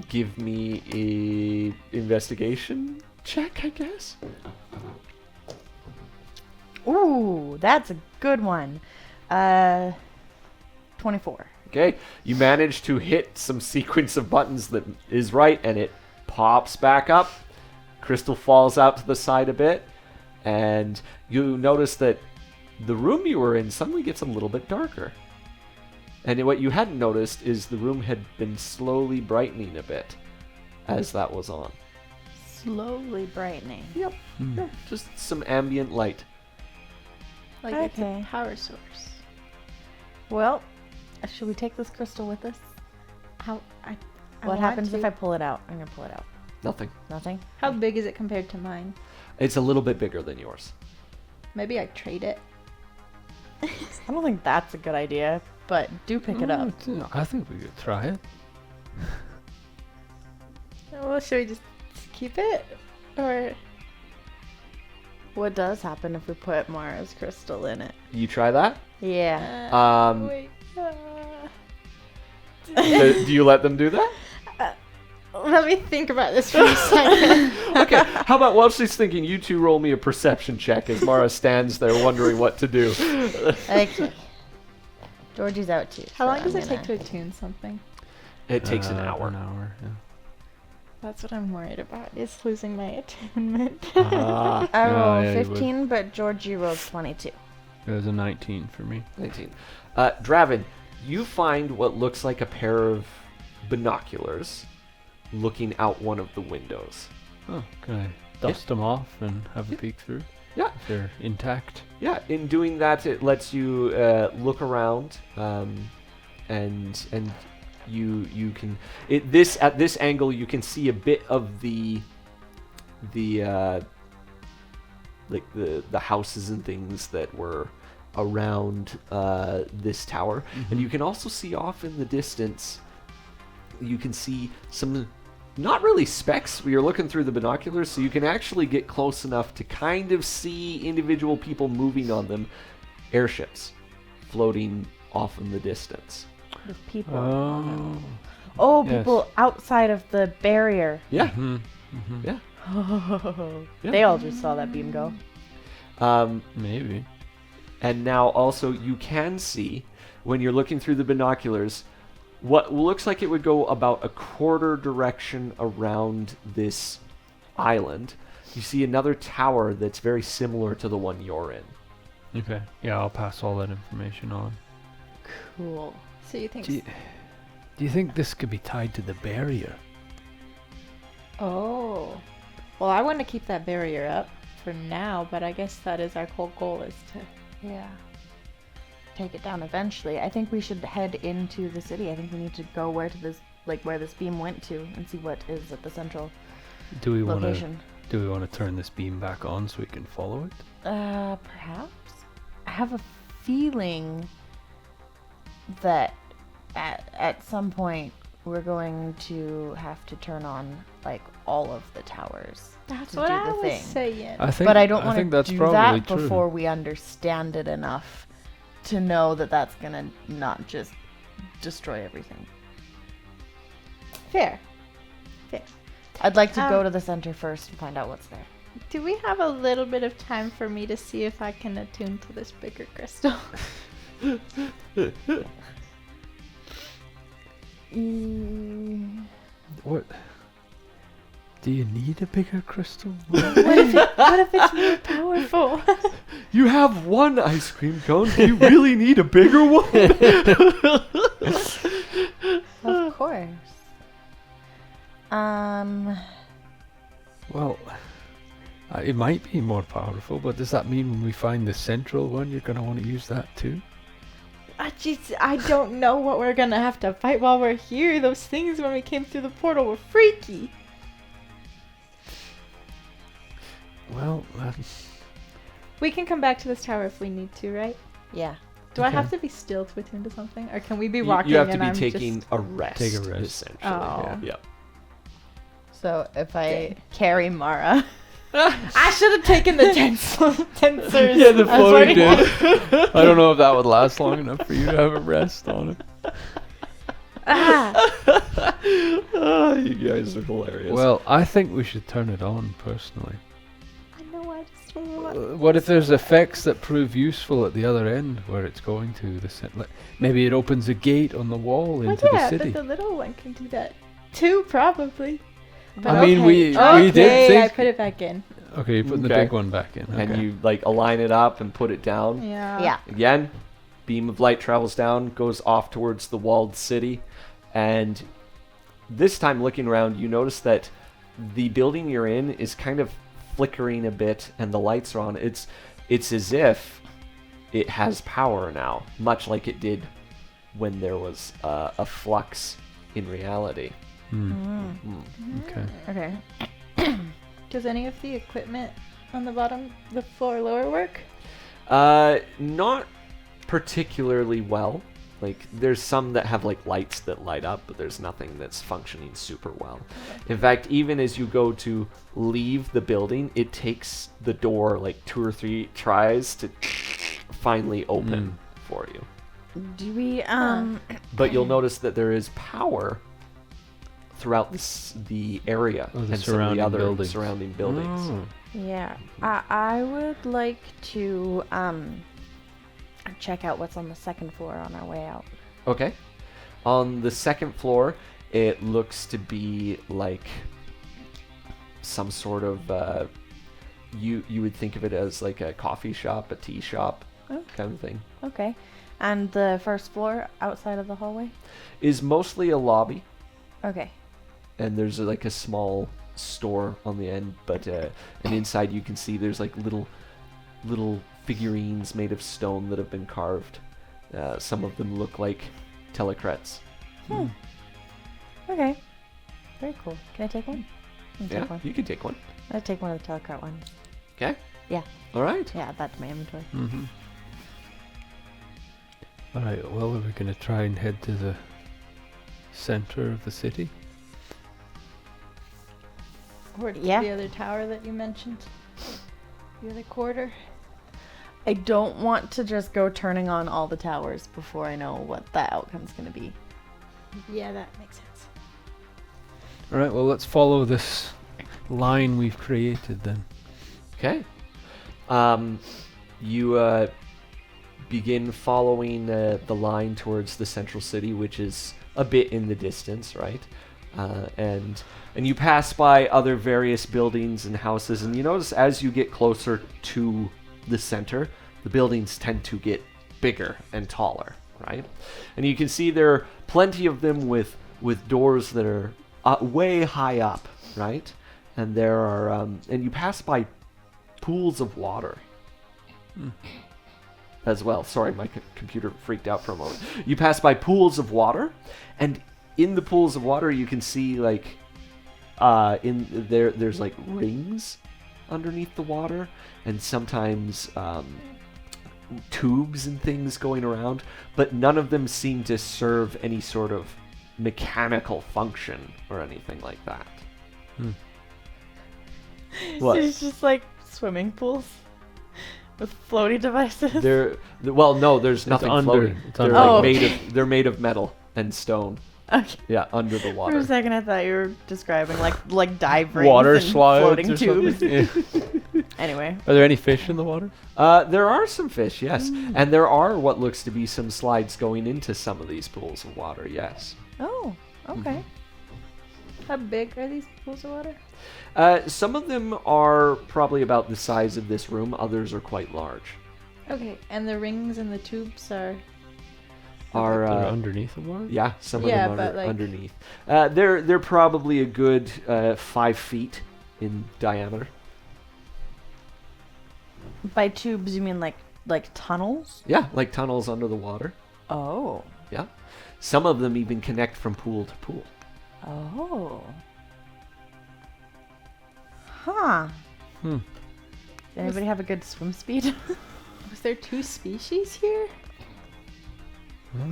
Give me a investigation check, I guess. Ooh, that's a good one. 24. Okay. You manage to hit some sequence of buttons that is right, and it pops back up. Crystal falls out to the side a bit, and you notice that the room you were in suddenly gets a little bit darker. And what you hadn't noticed is the room had been slowly brightening a bit as that was on. Slowly brightening. Yep. Yeah, just some ambient light. Like it's Okay. a power source. Well, should we take this crystal with us? How I What want happens to. if I pull it out? I'm gonna pull it out. Nothing. Nothing? How big is it compared to mine? It's a little bit bigger than yours. Maybe I trade it. I don't think that's a good idea. but do pick it up. I think we could try it. Well, should we just keep it? Or What does happen if we put Mara's crystal in it? You try that? Yeah. wait. Do you let them do that? Let me think about this for a second. Okay, how about while she's thinking, you two roll me a perception check as Mara stands there wondering what to do. Okay. Georgie's out too. How so long does I'm it take to gonna- attune something? It takes an hour. An hour, yeah. That's what I'm worried about, is losing my attunement. Ah, I Yeah, roll yeah, you would. 15, but Georgie rolls 22. It was a 19 for me. 19. Draven, you find what looks like a pair of binoculars looking out one of the windows. Oh, can I dust them off and have a peek through? Yeah. If they're intact. Yeah, in doing that, it lets you look around, and you can at this angle you can see a bit of the like the houses and things that were around this tower, and you can also see off in the distance. You can see some. Not really specks. You're looking through the binoculars, so you can actually get close enough to kind of see individual people moving on them. Airships floating off in the distance. With people. Oh. Oh, yes. people outside of the barrier. Yeah, Mm-hmm. Mm-hmm. yeah. Yeah. They all just saw that beam go. Maybe. And now also you can see, when you're looking through the binoculars, what looks like it would go about a quarter direction around this island. You see another tower that's very similar to the one you're in. Okay. Yeah, I'll pass all that information on. Cool. So you think... Do you think this could be tied to the barrier? Oh. Well, I want to keep that barrier up for now, but I guess that is our whole goal, is to... Yeah. Take it down eventually. I think we should head into the city. I think we need to go where this beam went to and see what is at the central Do we want to? location. Do we want to turn this beam back on so we can follow it? Perhaps. I have a feeling that at some point we're going to have to turn on like all of the towers. That's to what do I the was thing. saying. But I don't want think to that's do probably that true. before we understand it enough to know that that's gonna not just destroy everything. Fair. I'd like to go to the center first and find out what's there. Do we have a little bit of time for me to see if I can attune to this bigger crystal? What? Do you need a bigger crystal? What if it's more powerful? You have one ice cream cone. Do you really need a bigger one? Of course. Well, it might be more powerful, but does that mean when we find the central one, you're going to want to use that too? I don't know what we're gonna have to fight while we're here. Those things when we came through the portal were freaky. Well, We can come back to this tower if we need to, right? Yeah. Do I Okay. have to be still to attune to something, or can we be You walking? you have to and be I'm taking just... a rest. Take a rest. Essentially. Oh. Yeah. So if I Okay. carry Mara, I should have taken the tensors. yeah, the I was floating like, dude. I don't know if that would last long enough for you to have a rest on it. Oh, you guys are hilarious. Well, I think we should turn it on personally. I know, I just don't want. What if there's effects that prove useful at the other end where it's going to? Maybe it opens a gate on the wall Well, into the yeah, city. but the little one can do that too, probably. But I mean, okay. we Okay, did think. I put it back in. Okay, you put the Okay. big one back in. and okay. you like align it up and put it down. Yeah. yeah. Again, beam of light travels down, goes off towards the walled city, and this time looking around, you notice that the building you're in is kind of flickering a bit, and the lights are on. It's as if it has power now, much like it did when there was a flux in reality. Hmm. Okay. Okay. Does any of the equipment on the bottom, the floor lower work? Not particularly well. Like, there's some that have like lights that light up, but there's nothing that's functioning super well. In fact, even as you go to leave the building, it takes the door like 2 or 3 tries to finally open for you. Do we But you'll notice that there is power throughout the area Oh, the and some of the surrounding other buildings. surrounding buildings. Oh. Yeah, I would like to check out what's on the second floor on our way out. Okay. On the second floor, it looks to be like some sort of you would think of it as like a coffee shop, a tea shop kind of thing. Okay. And the first floor outside of the hallway? Is mostly a lobby, Okay. and there's like a small store on the end, but and inside you can see there's like little figurines made of stone that have been carved. Some of them look like telecrets. Okay. Very cool. Can I take one? I can Yeah, take one. you can take one. I'll take one of the telecart ones. Okay. Yeah. All right. Yeah, add that to my inventory. Mm-hmm. All right. Well, we're going to try and head to the center of the city. Or to Yeah. the other tower that you mentioned. The other quarter. I don't want to just go turning on all the towers before I know what the outcome's going to be. Yeah, that makes sense. All right. Well, let's follow this line we've created then. Okay. You begin following the line towards the central city, which is a bit in the distance, right? And you pass by other various buildings and houses, and you notice as you get closer to the center, the buildings tend to get bigger and taller, right? And you can see there are plenty of them with doors that are way high up, right? And there are and you pass by pools of water as well. Sorry, my computer freaked out for a moment. You pass by pools of water, and in the pools of water you can see like there's like rings underneath the water, and sometimes tubes and things going around, but none of them seem to serve any sort of mechanical function or anything like that. What? It's just like swimming pools with floaty devices. Well, no, there's nothing under- floating. it's They're under. like they're made of metal and stone. Okay. Yeah, under the For a water. second, I thought you were describing like dive rings Water and slides floating or tubes. something. Yeah. Anyway, Are there any fish in the water? There are some fish, yes, and there are what looks to be some slides going into some of these pools of water. Yes. oh, okay. How big are these pools of water? Some of them are probably about the size of this room. Others are quite large. Okay, and the rings and the tubes are... Are They're underneath the water? yeah, some of Yeah, them but, are like- underneath. They're probably a good 5 feet in diameter. By tubes, you mean like tunnels? Yeah, like tunnels under the water. Oh. Yeah, some of them even connect from pool to pool. Oh. Huh. Does anybody have a good swim speed? Was there 2 species here?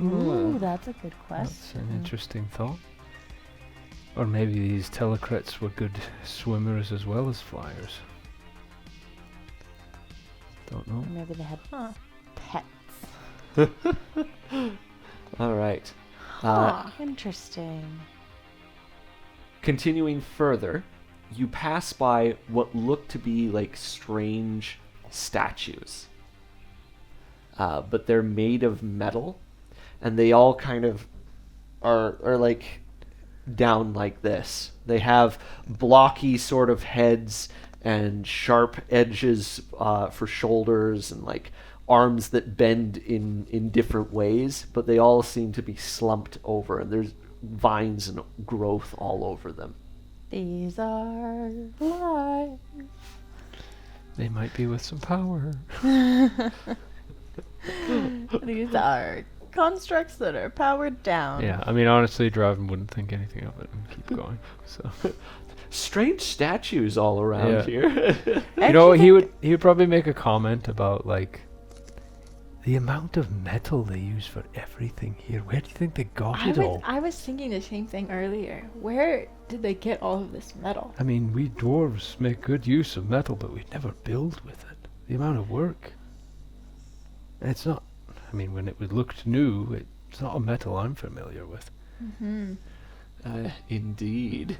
Ooh, that's a good That's question. an interesting thought. Or maybe these telecrets were good swimmers as well as flyers. Don't know. Or maybe they had Huh. pets. All right. Interesting. Continuing further, you pass by what look to be like strange statues. But they're made of metal, and they all kind of are like down like this. They have blocky sort of heads and sharp edges for shoulders, and like arms that bend in different ways, but they all seem to be slumped over, and there's vines and growth all over them. These are lies. They might be with some power. These are constructs that are powered down. Yeah, I mean, honestly, Draven wouldn't think anything of it and keep going. So, Strange statues all around Yeah. here. you know, he would probably make a comment about like The amount of metal they use for everything here. Where do you think they got I it was, all? I was thinking the same thing earlier. Where did they get all of this metal? I mean, we dwarves make good use of metal, but we never build with it. The amount of work. It's not... I mean, when it looked new, it's not a metal I'm familiar with. Mm-hmm. Indeed.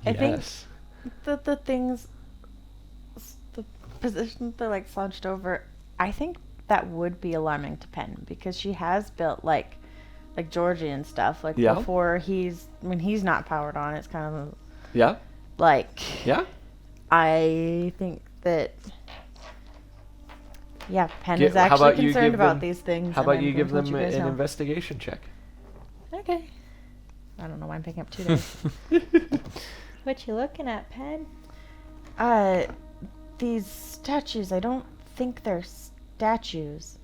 I think- Yes. The things, the positions they're like slouched over, I think that would be alarming to Penn because she has built like Georgie and stuff. Like Yeah. before when he's not powered on, it's kind of Yeah. like, Yeah. I think that, yeah, Penn Gi- is how about actually you concerned give about them- these things. How and about I'm you gonna give let them you guys an know. investigation check? Okay. I don't know why I'm picking up 2 days. What you looking at, Pen? These statues, I don't think they're statues.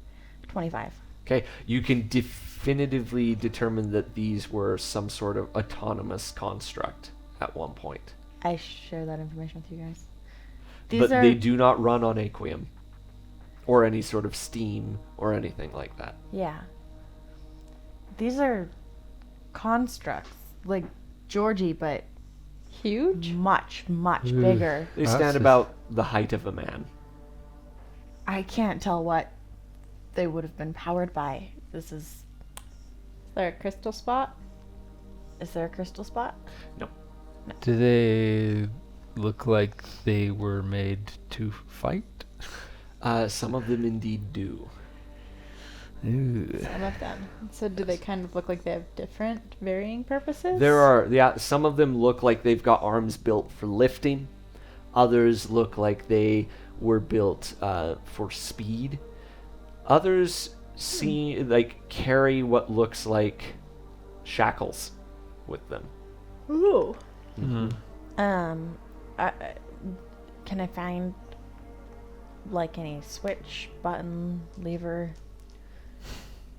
25. Okay, you can definitively determine that these were some sort of autonomous construct at one point. I share that information with you guys. But they do not run on aqueum or any sort of steam or anything like that. Yeah. These are constructs, like Georgie, but Huge? much, much Ooh. bigger. They That's stand just- about the height of a man. I can't tell what they would have been powered by. This is... Is there a crystal spot? Is there a crystal spot? Do they look like they were made to fight? Some of them indeed do. Ooh. Some of them. So do they kind of look like they have different varying purposes? There are, some of them look like they've got arms built for lifting. Others look like they were built for speed. Others carry what looks like shackles with them. Ooh. Mm-hmm. Can I find like any switch, button, lever?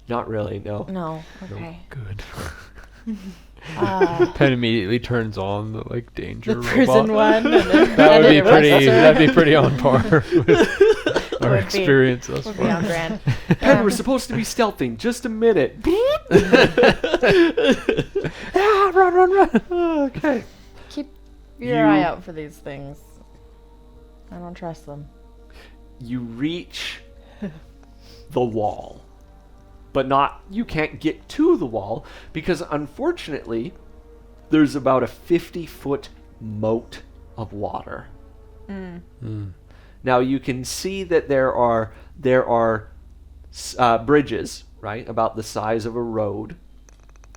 Not really, no. No. Okay. Good. Uh, Pen immediately turns on the danger The robot. prison one. And then That would be and it arrests pretty. her. That'd be pretty on par with our Would be. experience thus would be on far. brand. Pen, we're supposed to be stealthing. Just a minute. Run. Okay. Keep your You- eye out for these things. I don't trust them. You reach the wall, but you can't get to the wall because unfortunately there's about a 50-foot moat of water. Mm. Now you can see that there are bridges, right, about the size of a road,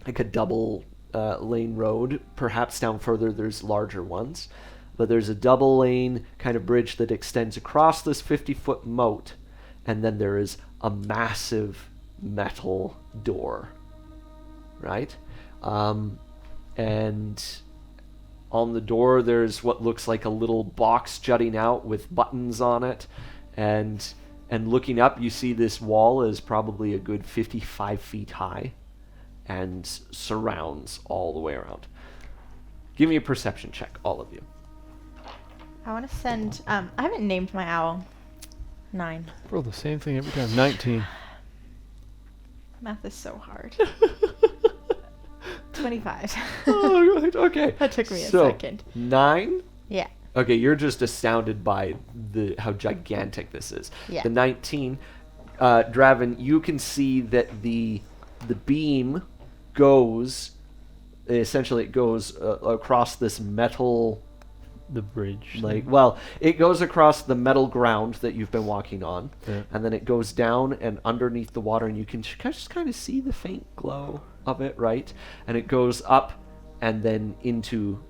like a double lane road. Perhaps down further there's larger ones, but there's a double lane kind of bridge that extends across this 50-foot moat, and then there is a massive metal door, right? And on the door there's what looks like a little box jutting out with buttons on it, and looking up you see this wall is probably a good 55 feet high and surrounds all the way around. Give me a perception check, all of you. I want to send. I haven't named my owl. 9. Roll the same thing every time. 19. Math is so hard. 25. Oh, right, okay. That took me a So, second. 9? Yeah. Okay, you're just astounded by how gigantic this is. Yeah. The 19, Draven, you can see that the beam goes, essentially it goes across this metal, The bridge. it goes across the metal ground that you've been walking on, Yeah. and then it goes down and underneath the water, and you can just kind of see the faint glow of it, right? And it goes up and then into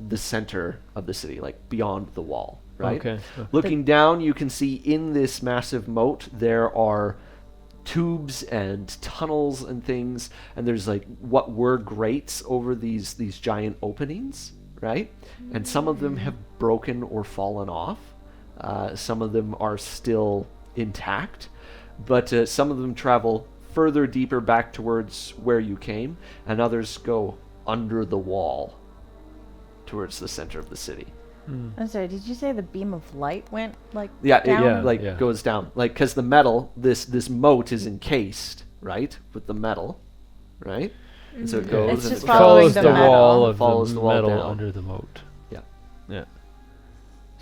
the center of the city, like beyond the wall, right? Okay. Looking down, you can see in this massive moat there are tubes and tunnels and things, and there's what were grates over these giant openings, right? And some of them have broken or fallen off. Some of them are still intact, but some of them travel further deeper back towards where you came, and others go under the wall towards the center of the city. I'm sorry, did you say the beam of light went like Yeah, down? it goes down. Like, because the metal, this moat is encased, right, with the metal, right? And so it goes. It's and just it following follows the the metal. wall of Follows the the wall metal down. under the moat. Yeah. Yeah.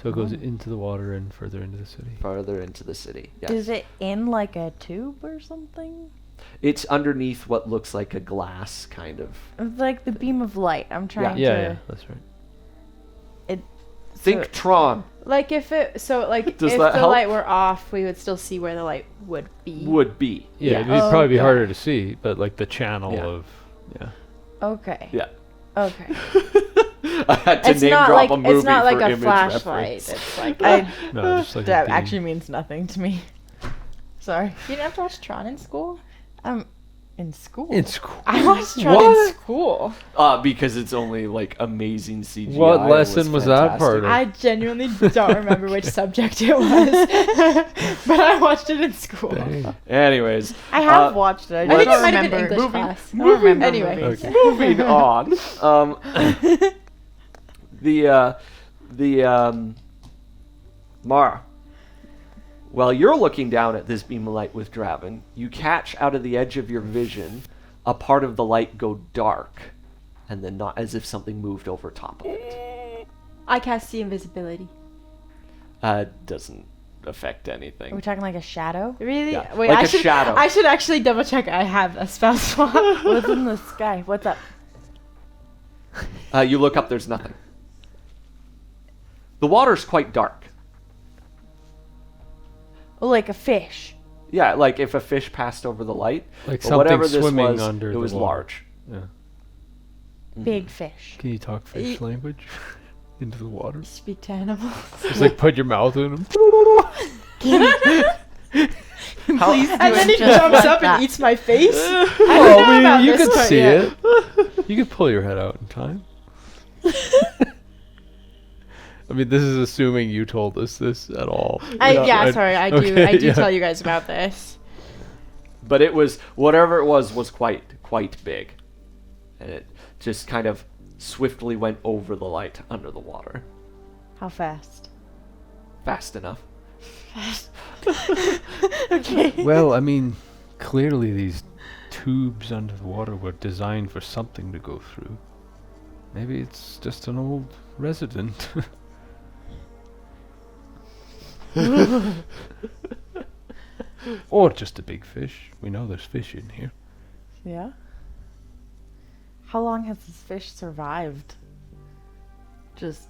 So it goes into the water and further into the city. Farther into the city. Yes. Is it in like a tube or something? It's underneath what looks like a glass kind of. It's like the beam of light. I'm trying Yeah, to. yeah, that's right. Think So- Tron Like if it, so like Does if that the help? light were off, we would still see where the light would be. would be. Yeah, Yeah. it'd probably be Okay. harder to see, but like the channel Yeah. of Okay. Yeah. Okay. I had to It's name not drop like a movie it's not like for a image flashlight. reference. It's like no, just like a That beam. actually means nothing to me. Sorry. you didn't have to watch Tron in school. In school. in school. I watched Tron What? in school. Because it's only like amazing CGI. What It lesson was that fantastic. part of? I genuinely don't remember which subject it was, but I watched it in school. Dang. Anyways, I have uh, watched it. I I just think don't it might have been remember. English class. I don't remember Anyway. movies. Okay. moving on. Mara. While you're looking down at this beam of light with Draven, you catch out of the edge of your vision a part of the light go dark, and then not as if something moved over top of it. I cast see invisibility. Doesn't affect anything. Are we talking like a shadow? Really? Yeah, Wait, like I a should shadow. I should actually double check. I have a spell slot. What's in the sky? What's up? You look up, there's nothing. The water's quite dark. Oh, like a fish. Yeah, like if a fish passed over the light. Like but something whatever this swimming was, under it the was water. large. Yeah. Big fish. Can you talk fish language into the water? Speak to animals. Just like put your mouth in them. Please do And then it he just jumps like up that. and eats my face. Oh, I about mean, you this could part see yet. it. You could pull your head out in time. I mean, this is assuming you told us this at all. Sorry, I do. Okay, I do yeah. tell you guys about this. But it was, whatever it was quite big. And it just kind of swiftly went over the light under the water. How fast? Fast enough. Okay. Well, I mean, clearly these tubes under the water were designed for something to go through. Maybe it's just an old resident. Or just a big fish. We know there's fish in here. Yeah. How long has this fish survived? Just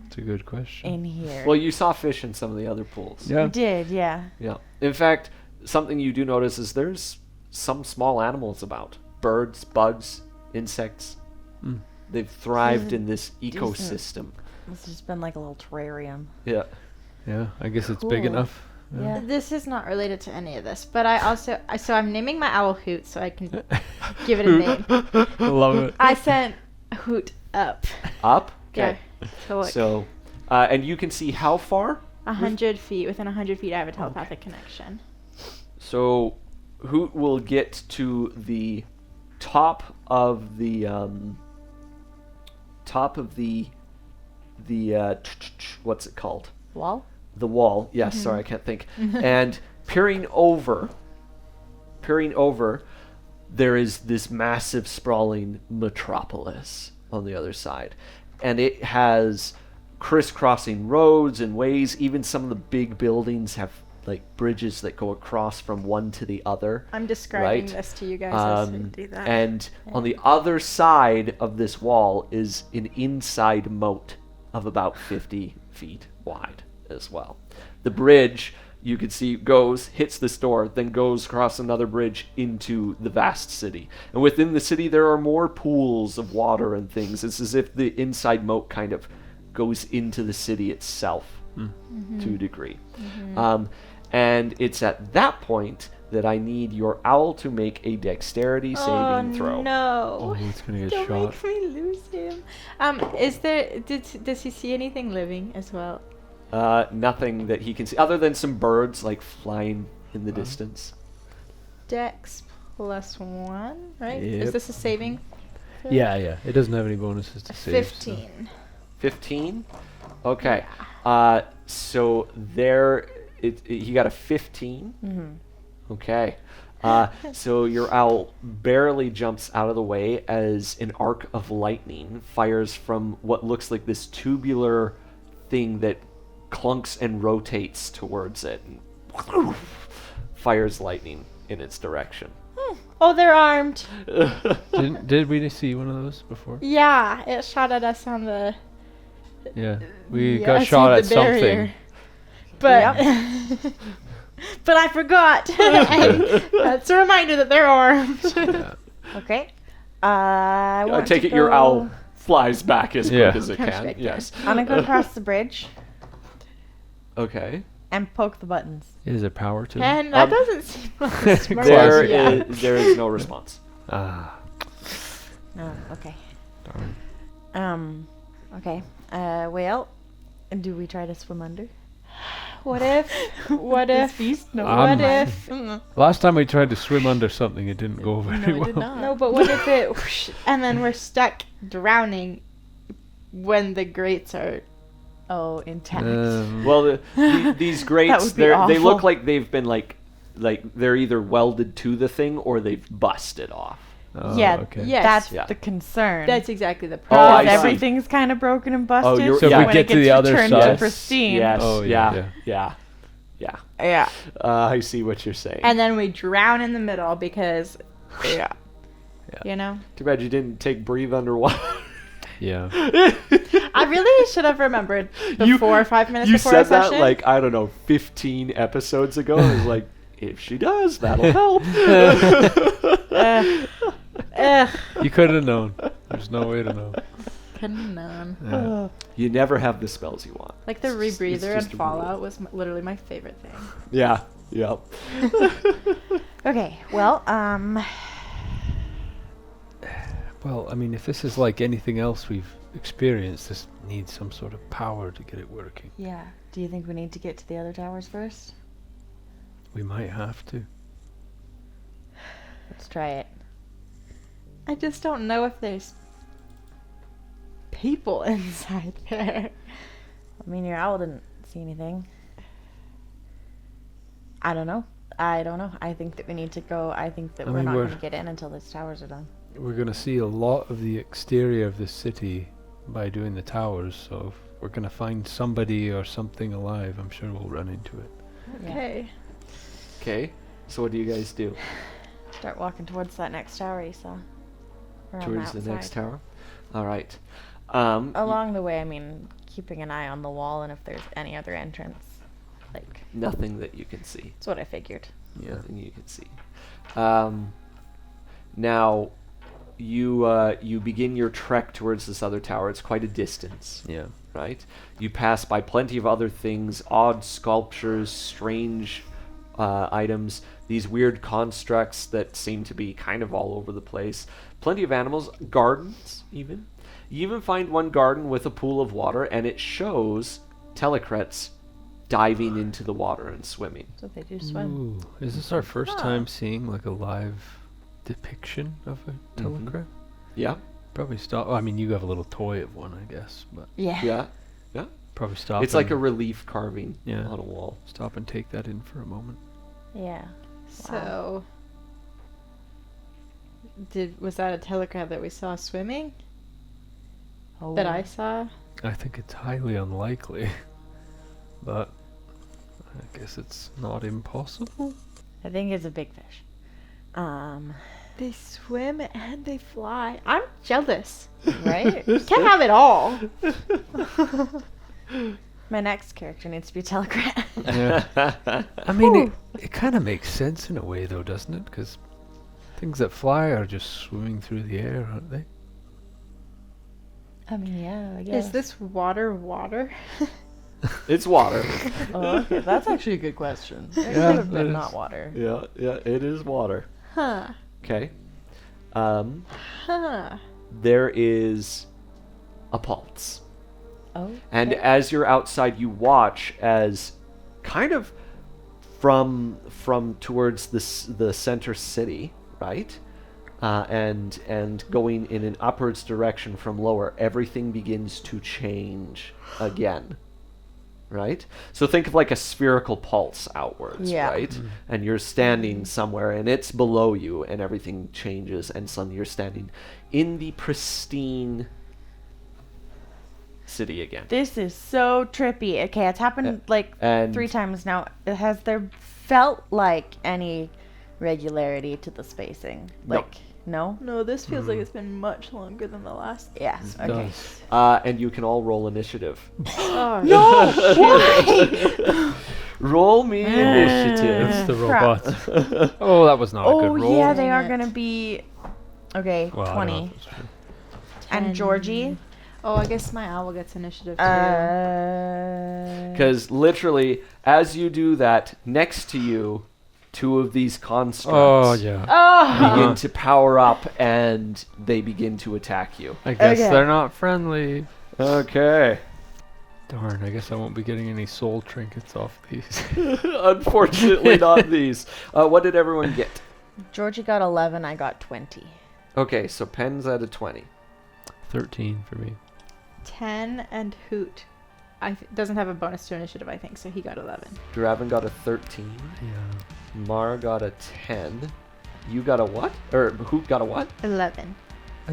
It's a good question. in here. Well, you saw fish in some of the other pools. I did, yeah. Yeah. In fact, something you do notice is there's some small animals about. Birds, bugs, insects. Mm. They've thrived in this decent- ecosystem. It's just been like a little terrarium. Yeah. Yeah, I guess it's big Cool. enough. Yeah. This is not related to any of this, but I also so I'm naming my owl Hoot so I can give it a name. I love it. I sent Hoot up. Up? Okay. Yeah. So look, So, and you can see how far? 100 feet. Within 100 feet, I have a telepathic connection. So, Hoot will get to the top of the what's it called? Wall? The wall. Yes, sorry, I can't think. And peering over, there is this massive sprawling metropolis on the other side. And it has crisscrossing roads and ways. Even some of the big buildings have like bridges that go across from one to the other. I'm describing Right. this to you guys as we Um, do that. and on the other side of this wall is an inside moat of about 50 feet wide as well. The bridge, you can see, hits this door, then goes across another bridge into the vast city. And within the city, there are more pools of water and things. It's as if the inside moat kind of goes into the city itself to a degree. And it's at that point that I need your owl to make a dexterity saving throw. No. Oh, he's gonna get Don't shot. make me lose him. Does he see anything living as well? Nothing that he can see, other than some birds like flying in the distance. Dex +1, right? Yep. Is this a saving? Yeah, yeah. It doesn't have any bonuses to save. so- 15. 15? Okay. So there, he got a 15. Mm-hmm. Okay. So your owl barely jumps out of the way as an arc of lightning fires from what looks like this tubular thing that clunks and rotates towards it. And fires lightning in its direction. Oh, they're armed. Did we see one of those before? Yeah, it shot at us on the. Yeah, we Yeah, I got see shot the at something. barrier. But. But I forgot. And that's a reminder that they're armed. Yeah. Okay. I want take to it your go- owl flies back as Yeah. quick as it Comes can. back Yes. I'm gonna go across the bridge Okay. and poke the buttons. Is there power to it? And that doesn't seem like a smart There idea. there is no response. Ah, Oh, okay. darn. Okay. Well, do we try to swim under? What if? What if? Beast? No. Um, What if? Last time we tried to swim under something, it didn't go very No, well. it did not. No, but what if it? Whoosh, and then we're stuck drowning when the grates are. Oh, intact. Well, these grates, would be they look awful. like they've been like they're either welded to the thing or they've busted off. Oh, Yeah, okay. Yes. That's Yeah. the concern. That's exactly the Oh, problem. I see. Everything's kind of broken and busted. you're- So if yeah. we when get it to gets the other returned side- to pristine. Yes. Oh, yeah. yeah. Yeah. I see what you're saying. And then we drown in the middle because. Yeah. You know. Too bad you didn't take breathe underwater. Yeah. I really should have remembered before 5 minutes You before said our that session. like I don't know 15 episodes ago. I was like, if she does, that'll help. Ugh. You could have known. There's no way to know. Couldn't have known. Yeah. You never have the spells you want. Like the It's rebreather just and a Fallout rule. was literally my favorite thing. Yeah. Yep. Okay. Well, Well, I mean, if this is like anything else we've experienced, this needs some sort of power to get it working. yeah. Do you think we need to get to the other towers first? We might have to. Let's try it. I just don't know if there's people inside there. I mean, your owl didn't see anything. I don't know. I think that we need to go. I think that I we're mean, not we're- going to get in until these towers are done. We're going to see a lot of the exterior of this city by doing the towers, so if we're going to find somebody or something alive, I'm sure we'll run into it. Yeah. Okay. Okay. So what do you guys do? Start walking towards that next tower you saw. Or on Towards the next outside. tower. All right. Along the way, I mean, keeping an eye on the wall and if there's any other entrance. Like, Nothing that you can see. that's what I figured. Nothing you can see. Now, you begin your trek towards this other tower. It's quite a distance, Yeah. right? You pass by plenty of other things, odd sculptures, strange items, these weird constructs that seem to be kind of all over the place. Plenty of animals, gardens even. You even find one garden with a pool of water, and it shows telecrets diving into the water and swimming. So they do swim. Ooh, is this our first time seeing like a live depiction of a telecrat? Yeah, Probably stop. I mean, you have a little toy of one, I guess, but Yeah. yeah. probably stop. It's like a and relief carving Yeah. on a wall. stop and take that in for a moment. Yeah. So, was that a telecrat that we saw swimming? Oh. That I saw? I think it's highly unlikely, but I guess it's not impossible. I think it's a big fish. They swim and they fly. I'm jealous. Right? Can't have it all. My next character needs to be a telecrat. Yeah. I mean, it kind of makes sense in a way, though, doesn't it? Because things that fly are just swimming through the air, aren't they? I mean, yeah, I guess. Is this water? It's water. Oh, okay. That's actually a good question. It Yeah, could have that been is. not water. Yeah, it is water. Huh. Okay. Huh. There is a pulse. Oh. And as you're outside, you watch as kind of from towards the center city, right? and going in an upwards direction from lower, everything begins to change again. Right? So think of like a spherical pulse outwards, Yeah. right? And you're standing somewhere and it's below you and everything changes and suddenly you're standing in the pristine city again. This is so trippy. Okay, it's happened like and 3 times now. Has there felt like any regularity to the spacing? No. Like, no? No, this feels like it's been much longer than the last. Yes. It Okay. does. And you can all roll initiative. Oh, No! Why? Roll me initiative. It's the crap. robots. Oh, that was not a Oh, good roll. yeah, they Dang are it. going to be. Okay, Well, I don't know 20. if it's true. And Georgie? Oh, I guess my owl gets initiative too. Because literally, as you do that, next to you, 2 of these constructs Oh, yeah. Oh! begin to power up and they begin to attack you. I guess Okay. they're not friendly. Okay. Darn, I guess I won't be getting any soul trinkets off these. Unfortunately, not these. What did everyone get? Georgie got 11, I got 20. Okay, so Pen's at a 20. 13 for me. 10 and Hoot. Doesn't have a bonus to initiative, I think, so he got 11. Draven got a 13. Yeah. Mara got a 10. You got a what? Or Hoot got a what? 11.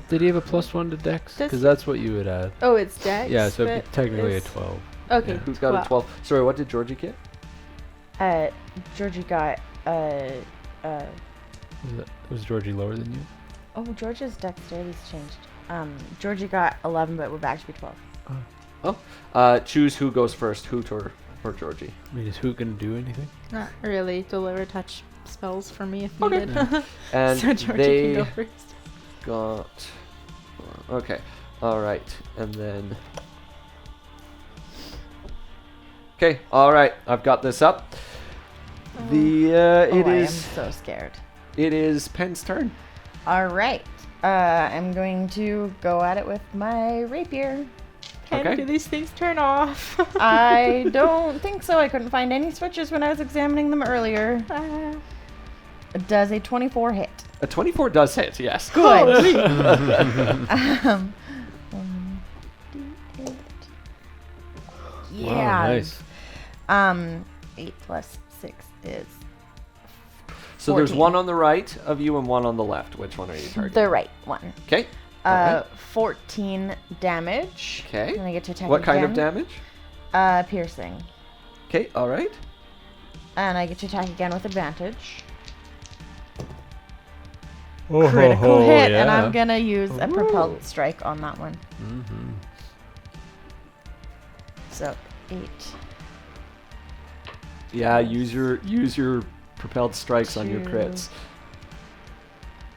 Did he have a +1 to Dex? Does Because he? that's what you would add. Oh, it's Dex. Yeah, so it'd be but technically a it's- 12. Okay, Yeah. Hoot got a 12. Sorry, what did Georgie get? Georgie got, Was Georgie lower than you? oh, George's dexterity's changed. Georgie got 11, but we're back to be 12. Choose who goes first, Hoot or Georgie. I mean, is Hoot going to do anything? Not really. Deliver touch spells for me if Okay. needed. And so Georgie they can go first. got... Okay, alright. And then... Okay, alright. I've got this up. The Oh, it I am is so scared. it is Pen's turn. All right. I'm going to go at it with my rapier. Can Okay. do these things turn off? I don't think so. I couldn't find any switches when I was examining them earlier. Does a 24 hit? A 24 does hit, yes. Good. Oh, Yeah. nice. 8 plus 6 is So there's 14. one on the right of you and one on the left. Which one are you targeting? the right one. Okay. Alright. 14 damage. Okay. And I get to attack What kind of again. damage? Piercing. Okay, alright. And I get to attack again with advantage. Oh, Critical hit, and I'm gonna use a propelled strike on that one. Mm-hmm. So 8. Yeah, use your propelled strikes on your Two. crits.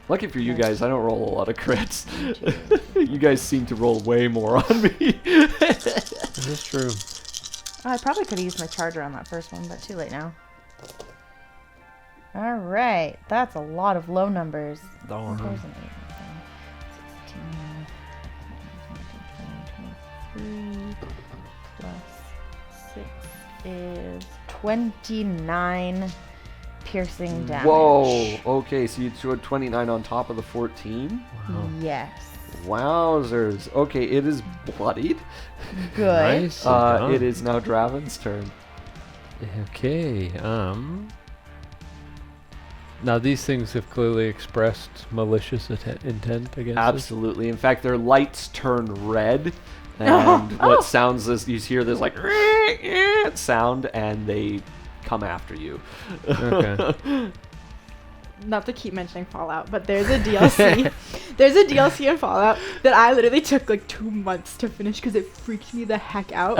Lucky for you Yes. guys, I don't roll a lot of crits. You guys seem to roll way more on me. This is true. Oh, I probably could have used my charger on that first one, but too late now. All right, that's a lot of low numbers. Darn. There's an 8, 16, 23 plus 6 is 29 piercing damage. Whoa. Okay, so you threw a 29 on top of the 14? Wow. Yes. Wowzers. Okay, it is bloodied. Good. Nice. It is now Draven's turn. Okay. Now these things have clearly expressed malicious intent against us. Absolutely. In fact, their lights turn red, and what sounds as you hear this like sound, and they come after you. Okay. Not to keep mentioning Fallout, but there's a DLC. There's a DLC in Fallout that I literally took like 2 months to finish because it freaked me the heck out.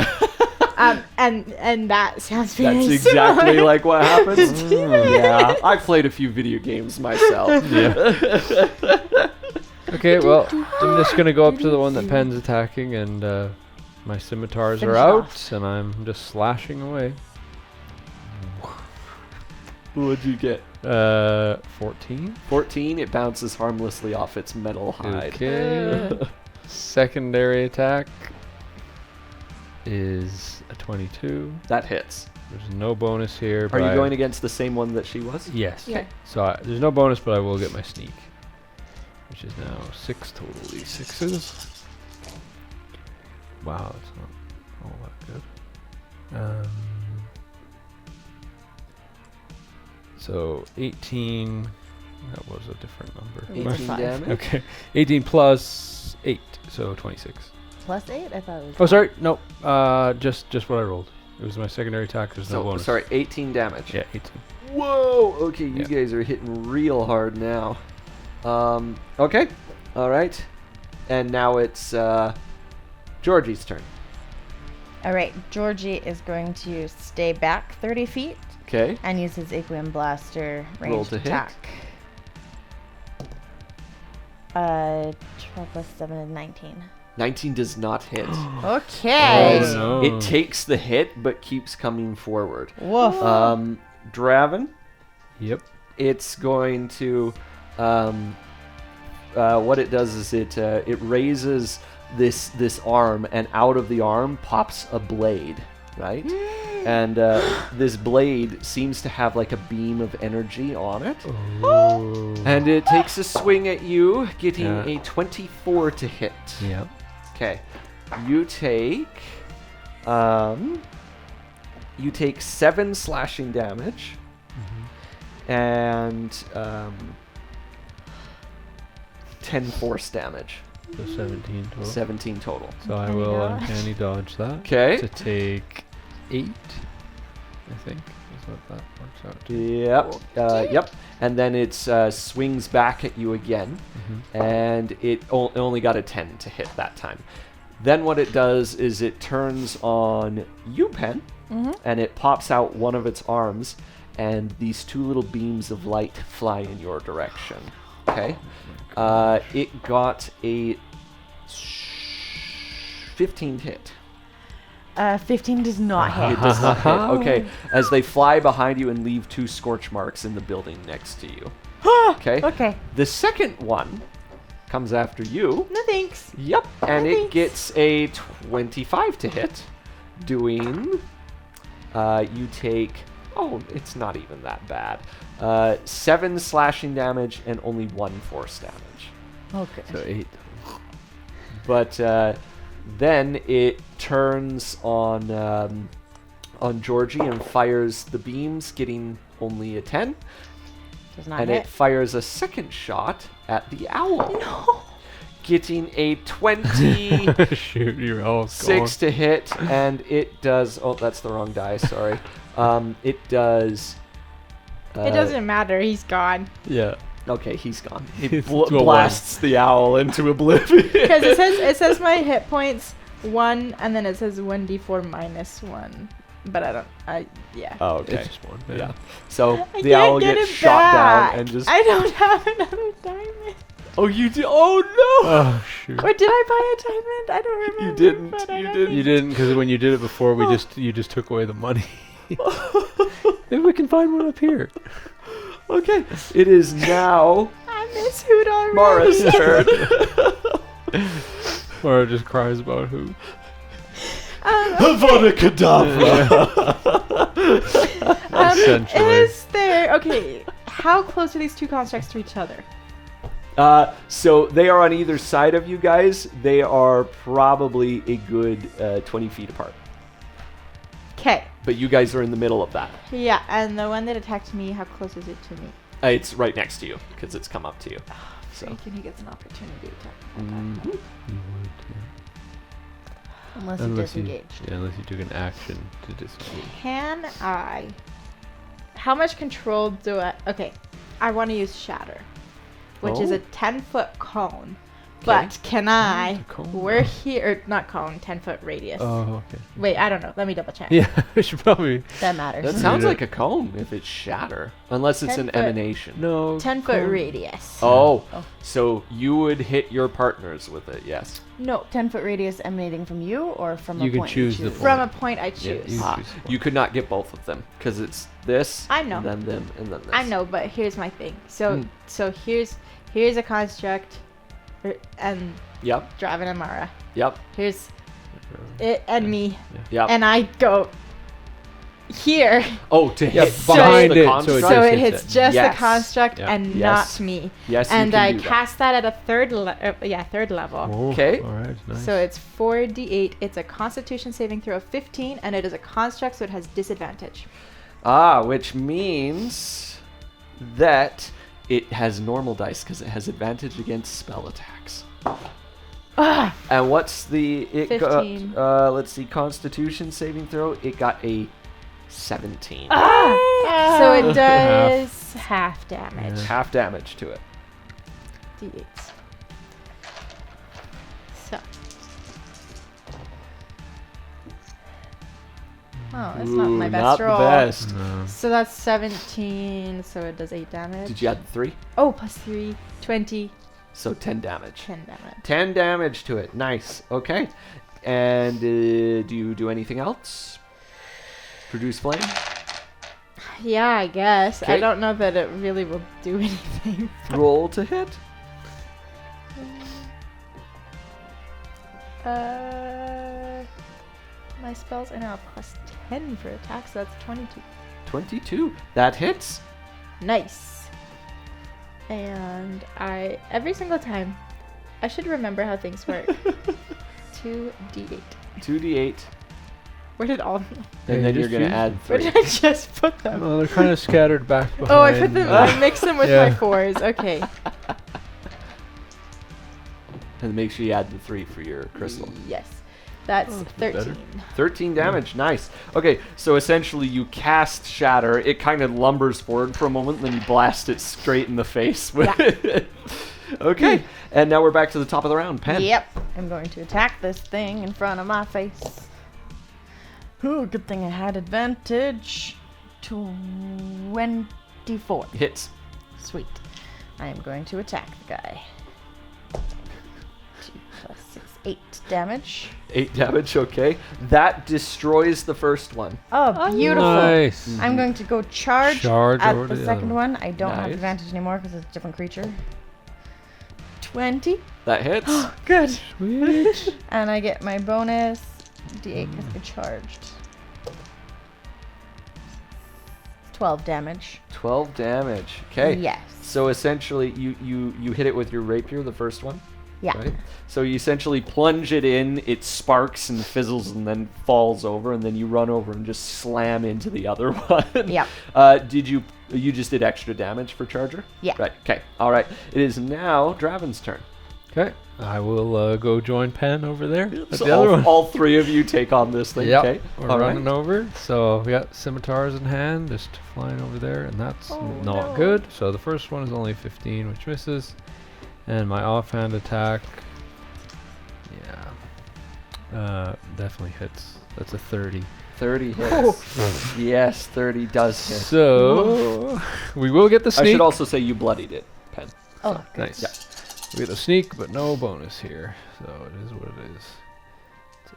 And that sounds very That's exactly similar. like what happens. Yeah, I've played a few video games myself. Yeah. Okay, well, I'm just gonna go up to the one that Pen's attacking, and my scimitars Finish are it out, off. and I'm just slashing away. What'd you get? 14. 14. It bounces harmlessly off its metal hide. Okay. Secondary attack is a 22. That hits. There's no bonus here. Are but you I- going against the same one that she was? Yes. Yeah. So there's no bonus, but I will get my sneak. which is now 6 total d6s. Wow, that's not all that good. So 18. That was a different number. 18 damage. Okay, 18 plus 8, so 26. Plus 8? I thought it was. Oh, sorry, no. Just what I rolled. It was my secondary attack. There's no So, bonus. sorry, 18 damage. Yeah, 18. Whoa! Okay, you Yeah. guys are hitting real hard now. Okay. All right. And now it's Georgie's turn. All right, Georgie is going to stay back 30 feet Okay. and use his Aquium Blaster Roll ranged to hit. attack. 12 plus 7 is 19. 19 does not hit. Okay. Oh, no. It takes the hit, but keeps coming forward. Woof. Draven, Yep. it's going to. What it does is it raises this arm, and out of the arm pops a blade, right? And this blade seems to have like a beam of energy on it. Oh. And it takes a swing at you, getting Yeah. a 24 to hit. Yep. Okay. You take 7 slashing damage. And 10 force damage. So 17 total. 17 total. So I Uncanny will dodge. uncanny dodge that. Okay. To take 8, I think. Is what that works out to. Yep. Yep. And then it swings back at you again. And it only got a 10 to hit that time. Then what it does is it turns on you, Pen, and it pops out one of its arms, and these 2 little beams of light fly in your direction. Okay. It got a 15 hit. 15 does not hit. It does not hit. Okay. As they fly behind you and leave 2 scorch marks in the building next to you. Okay. Okay. The second one comes after you. No thanks. Yep. And it Thanks. gets a 25 to hit, doing. You take. Oh, it's not even that bad. 7 slashing damage and only 1 force damage. Okay. So 8. But then it turns on Georgie and fires the beams, getting only a 10. Does not And hit. it fires a second shot at the owl. No. Getting a 26 Shoot, you're all gone. to hit, and it does. Oh, that's the wrong die. Sorry. It does. It doesn't matter. He's gone. Yeah. Okay, he's gone. It It's to a blasts the owl into oblivion. Because it says my hit points 1, and then it says 1d4 minus 1. But yeah. Oh, okay. It's just 1. Yeah. So I the can't owl get gets it shot back. down and just. I don't have another diamond. Oh, you did. Oh no! Oh, shoot. Or did I buy a diamond? I don't remember. didn't, but I you don't didn't. You didn't, because when you did it before, you just took away the money. Maybe we can find one up here. Okay. It is now I miss Hoot already. Mara's turn. Or it just cries about who. Havana Kedavra. Essentially. Is there... Okay, how close are these 2 constructs to each other? So they are on either side of you guys. They are probably a good 20 feet apart. Okay. But you guys are in the middle of that. Yeah, and the one that attacked me, how close is it to me? It's right next to you because it's come up to you. So. Freaking, he gets an opportunity attack. Mhm. You would, yeah. Unless you disengaged. Unless you took an action to disengage. Can I... How much control do I... Okay, I want to use Shatter, which is Oh. a 10-foot cone. But can I... a cone? We're here... Not cone, 10-foot radius. Oh, okay. Wait, I don't know. Let me double check. Yeah, we should probably. That matters. That sounds like a cone if it's shatter. Unless it's 10 an foot. emanation. No. 10-foot radius. Oh, Oh. so you would hit your partners with it, yes. No, 10-foot radius emanating from you or from You a can point choose you the choose? point. from a point I choose. you- Ah, choose one. you could not get both of them because it's this, I know. then them, and then this. I know, but here's my thing. So, Hmm. so here's a construct, and Yep, Draven and Mara. yep, Here's it and me, yep. and I go here. Oh, to Yeah, hit behind the it, so it construct. So just it hits hits it. just Yes. the construct Yeah. and Yes. not me. Yes, you And can I do that. cast that at a third level. Whoa, Okay. All right. Nice. So it's 4d8. It's a Constitution saving throw of 15, and it is a construct, so it has disadvantage. Which means that it has normal dice because it has advantage against spell attacks. And what's the 15. let's see, Constitution saving throw. It got a 17. So it does half damage. Half damage to it. D8s. So. Oh, that's not my best not roll. the best. No. So that's 17, so it does 8 damage. Did you add the 3? Oh, plus 3, 20, So 10 damage. 10 damage. 10 damage to it. Nice. Okay. And do you do anything else? Produce flame? Yeah, I guess. I Okay. don't know that it really will do anything. Roll to hit. My spells are now plus 10 for attacks, so that's 22. 22. That hits. Nice. And every single time, I should remember how things work. 2d8. 2d8. Where did all? And then you're just going to use add Where 3. did I just put them? Well, they're kind of scattered back behind. Oh, I put them. I mixed them with Yeah. my 4s. Okay. And make sure you add the 3 for your crystal. Yes. That's Oh, that's better. 13. 13 damage. Nice. Okay, so essentially you cast Shatter. It kind of lumbers forward for a moment, then you blast it straight in the face with it. Okay, and now we're back to the top of the round. Pen. Yep. I'm going to attack this thing in front of my face. Ooh, good thing I had advantage. 24. Hits. Sweet. I am going to attack the guy. 2 plus 6, 8 damage. 8 damage, okay. That destroys the first one. Oh, beautiful. Nice. I'm going to go charge, Charge at over the to the second other one. I don't have Nice. advantage anymore because it's a different creature. 20. That hits. Good. Sweet. And I get my bonus d8 because I charged. 12 damage. 12 damage. Okay. Yes. So essentially you hit it with your rapier, the first one. Yeah. Right? So you essentially plunge it in, it sparks and fizzles and then falls over, and then you run over and just slam into the other one. Yep. Did you just did extra damage for Charger? Yeah. Right. Okay. All right. It is now Draven's turn. Okay. I will go join Pen over there. At So the other one. all 3 of you take on this thing. Yep. Okay. We're All running right. over. So we got scimitars in hand, just flying over there, and that's Oh, not no. good. So the first one is only 15, which misses. And my offhand attack, definitely hits. That's a 30. 30 hits. Yes, 30 does hit. So we will get the I sneak. should also say you bloodied it, Pen. Oh, Nice. Yeah. We get a sneak, but no bonus here. So it is what it is. It's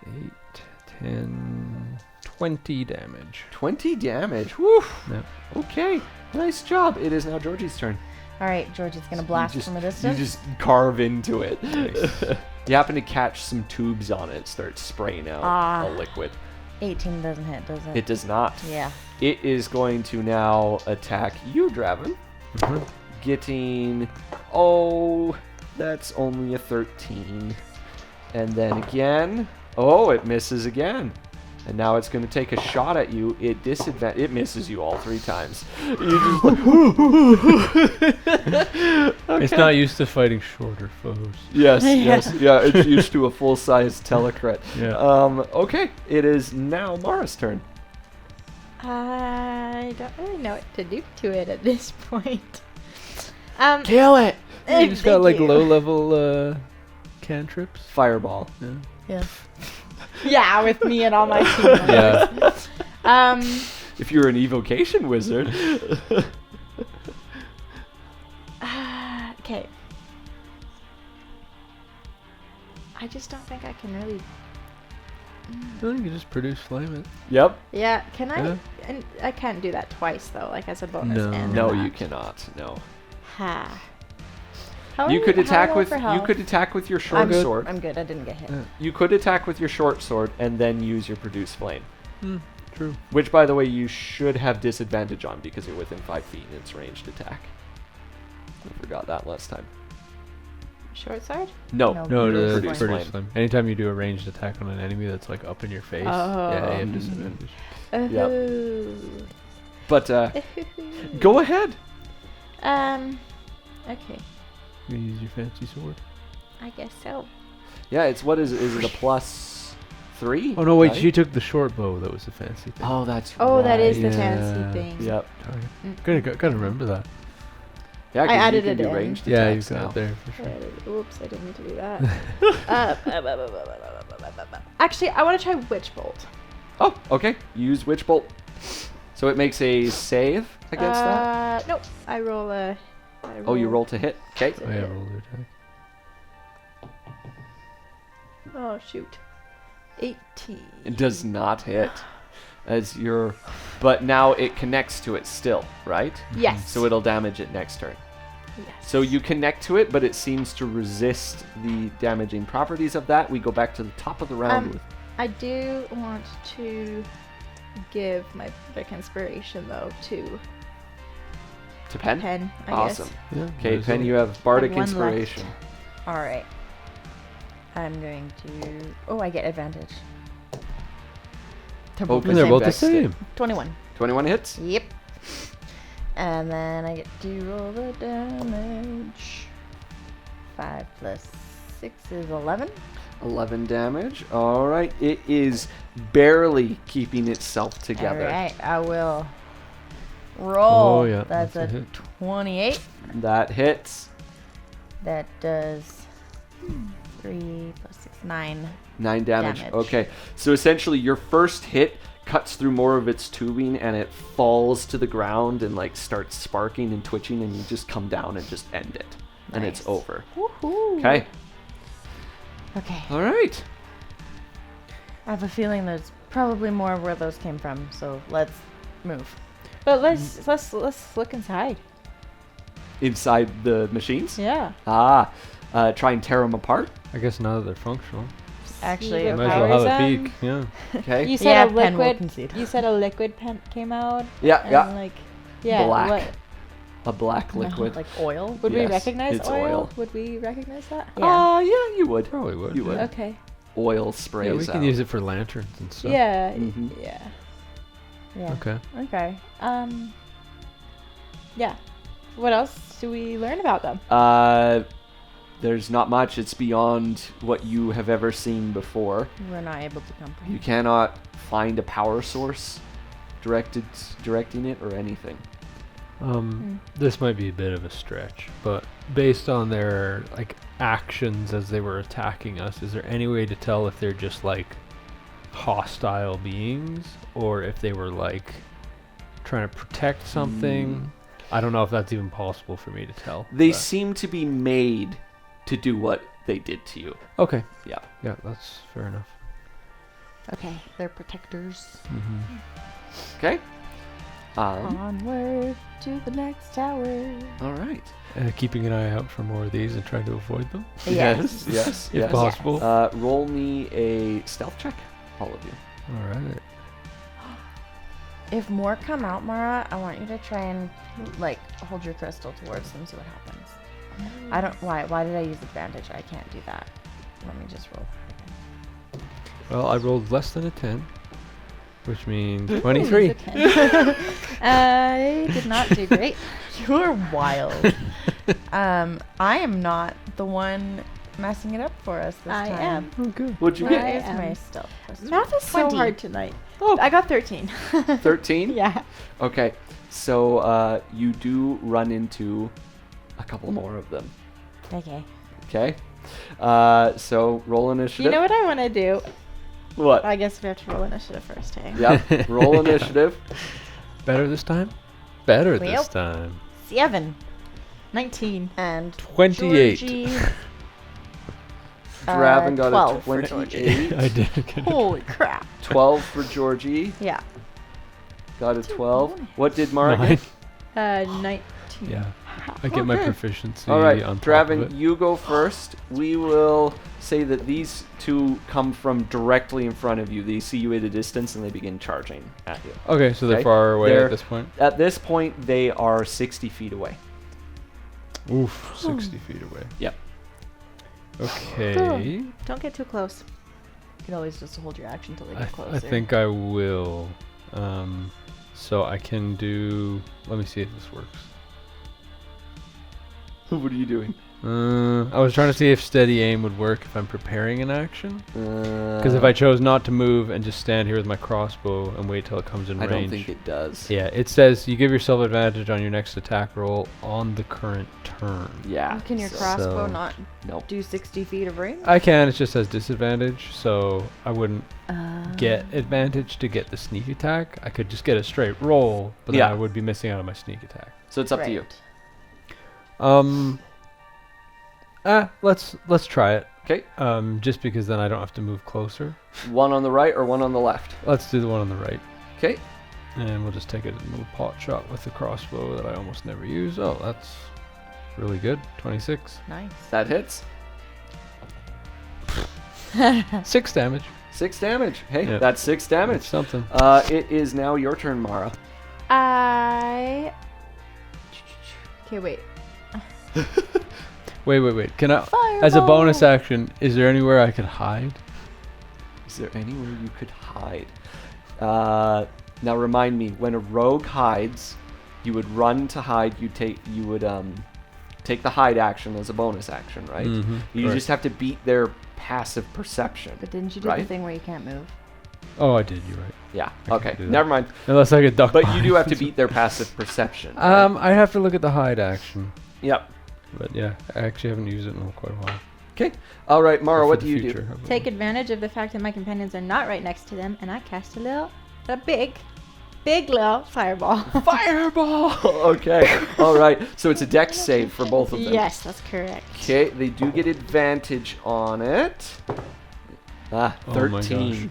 8, 10, 20 damage. 20 damage. Woo. Yep. Okay. Nice job. It is now Georgie's turn. All right, Georgie's going to blast from a You distance. just carve into it. Nice. You happen to catch some tubes on it, start spraying out Ah. a liquid. 18 doesn't hit, does it? It does not. Yeah. It is going to now attack you, Draven. Mhm. Getting, that's only a 13. And then again, it misses again. And now it's going to take a shot at you. It misses you all 3 times. You just like, It's not used to fighting shorter foes. yes, it's used to a full-size telecrit. Yeah. Okay, it is now Mara's turn. I don't really know what to do to it at this point. Kill it! You just got like low-level cantrips. Fireball. Yeah. Yeah. Yeah, with me and all my team members. Yeah. If you're an evocation wizard. Okay. I just don't think I can really. I think you just produce flame it. Yep. Yeah, can I? Yeah. And I can't do that twice though, like as a bonus. No. And No, that. you cannot. No. Ha. You could attack with your short I'm good. sword. I'm good. I didn't get hit. Yeah. You could attack with your short sword and then use your produce flame. True. Which, by the way, you should have disadvantage on because you're within 5 feet and it's ranged attack. I forgot that last time. Short sword? No. No, Produce the flame. Produce Flame. Anytime you do a ranged attack on an enemy that's like up in your face, yeah, you have disadvantage. Ooh. But go ahead. Okay. You use your fancy sword. I guess so. Yeah, it's what is it a +3? Oh no, wait, right? she took the short bow. That was the fancy thing. Oh, that's Oh, right. that is the Yeah. fancy thing. Yep. Gotta remember that. Yeah, 'cause I added you can it do in. ranged Yeah, attacks you've got now. it there for sure. Oops, I didn't mean to do that. Actually, I want to try Witch Bolt. Oh, okay. Use Witch Bolt. So it makes a save against that? Nope. I roll a. Oh, you roll to hit. Okay. Oh yeah, roll the attack. Oh, shoot. 18. It does not hit. As your, but now it connects to it still, right? Yes. So it'll damage it next turn. Yes. So you connect to it, but it seems to resist the damaging properties of that. We go back to the top of the round with. I do want to give my Vic inspiration, though, to Pen? Pen, I Awesome. guess. Yeah. Okay, there's Pen, a- you have Bardic one left. Inspiration. All right. I'm going to. Oh, I get advantage. They're Oh, both but They're you both the vexed it. same. 21. 21 hits? Yep. And then I get to roll the damage. 5 plus 6 is 11. 11 damage. All right. It is barely keeping itself together. All right, I will roll. Oh, yeah, That's that's a a hit. 28. That hits. That does 3 plus 6, 9. 9 damage. Damage. Okay. So essentially your first hit cuts through more of its tubing and it falls to the ground and like starts sparking and twitching and you just come down and just end it. And it's Nice. over. Woohoo. Okay. Okay. All right. I have a feeling there's probably more where those came from, so let's move. But let's look inside. Inside the machines? Yeah. Try and tear them apart. I guess now that they're functional, Actually, Yeah, might as okay. well have a powers, peek. Yeah. Okay. You said Yeah, a Pen will liquid. concede. You said a liquid pen came out. Yeah, And yeah. Like, yeah. Black. What, A black liquid. Like oil. would we Yes, recognize it's oil? oil. Would we recognize that? Yeah. Yeah, you would. Probably would. You would. Yeah. Okay. Oil sprays Yeah, we can out. use it for lanterns and stuff. Yeah. Mhm. Yeah. Yeah. Okay. Okay. Yeah. What else do we learn about them? There's not much. It's beyond what you have ever seen before. We're not able to comprehend. You cannot find a power source directing it or anything. This might be a bit of a stretch, but based on their like actions as they were attacking us, is there any way to tell if they're just like hostile beings or if they were like trying to protect something? I don't know if that's even possible for me to tell. They but- seem to be made to do what they did to you. Okay. Yeah. Yeah, that's fair enough. Okay, they're protectors. Okay. Onward to the next tower. All right. Keeping an eye out for more of these and trying to avoid them, Yes. Yes. if yes. possible. Roll me a stealth check, all of you. All right. If more come out, Mara, I want you to try and like hold your crystal towards them, see what happens. I don't. Why did I use advantage? I can't do that. Let me just roll. Well, I rolled less than a 10, which means Ooh, 23. it's a 10. I did not do great. You're wild. I am not the one messing it up for us this I time. am. Oh, good. What'd you What get? is I my am. stealth? plus Math is 20. so hard tonight. Oh. I got 13. 13? Yeah. Okay. So you do run into a couple more of them. Okay. Okay. So roll initiative. You know what I want to do? What? I guess we have to roll initiative first, hey? Yep. Roll initiative. Better this time? Better Yep. this time. 7 19. and 28. Georgie, Draven got 12 a for Georgie. 28. I did get it. Holy crap! 12 for Georgie. Yeah. Got a 12. What did Mara Nine. get? 19. Yeah. I get my Okay. proficiency All right, on top of Draven, it. you go first. We will say that these two come from directly in front of you. They see you at a distance and they begin charging at you. Okay, so they're Okay. far away They're- at this point. At this point, they are 60 feet away. Oof, 60 feet away. Yep. Okay. Don't get too close. You can always just hold your action till they I, get closer. I think I will. So I can do. Let me see if this works. What are you doing? I was trying to see if steady aim would work if I'm preparing an action. Because Because if I chose not to move and just stand here with my crossbow and wait till it comes in I range. don't think it does. Yeah, it says you give yourself advantage on your next attack roll on the current turn. Yeah. Can your so- crossbow So- not Nope. do 60 feet of range? I can, it just has disadvantage, so I wouldn't Uh, get advantage to get the sneak attack. I could just get a straight roll, but then Yeah. I would be missing out on my sneak attack. So it's up to you. Let's try it. Okay. Just because then I don't have to move closer. One on the right or one on the left? Let's do the one on the right. Okay. And we'll just take a little pot shot with the crossbow that I almost never use. Oh, that's really good. 26. Nice. That hits. 6 damage. 6 damage. Hey, Yeah. that's 6 That's damage. something. It is now your turn, Mara. Okay, wait. Wait. Can I, as a bonus action, is there anywhere I could hide? Is there anywhere you could hide? Now remind me, when a rogue hides, you would run to hide. You would take the hide action as a bonus action, right? Mhm, You right. just have to beat their passive perception. But didn't you do Right? the thing where you can't move? Oh, I did. You're right. Yeah. I Okay. can do that. Never mind. Unless I get duck. But you do have to behind. beat their passive perception. right? I'd have to look at the hide action. Yep. But yeah, I actually haven't used it in quite a while. Okay. All right, Mara. For What the do you future, do? I will. Take advantage of the fact that my companions are not right next to them, and I cast a big little fireball. Fireball. Okay. All right. So it's a dex save for both of them. Yes, that's correct. Okay. They do get advantage on it. Oh my 13.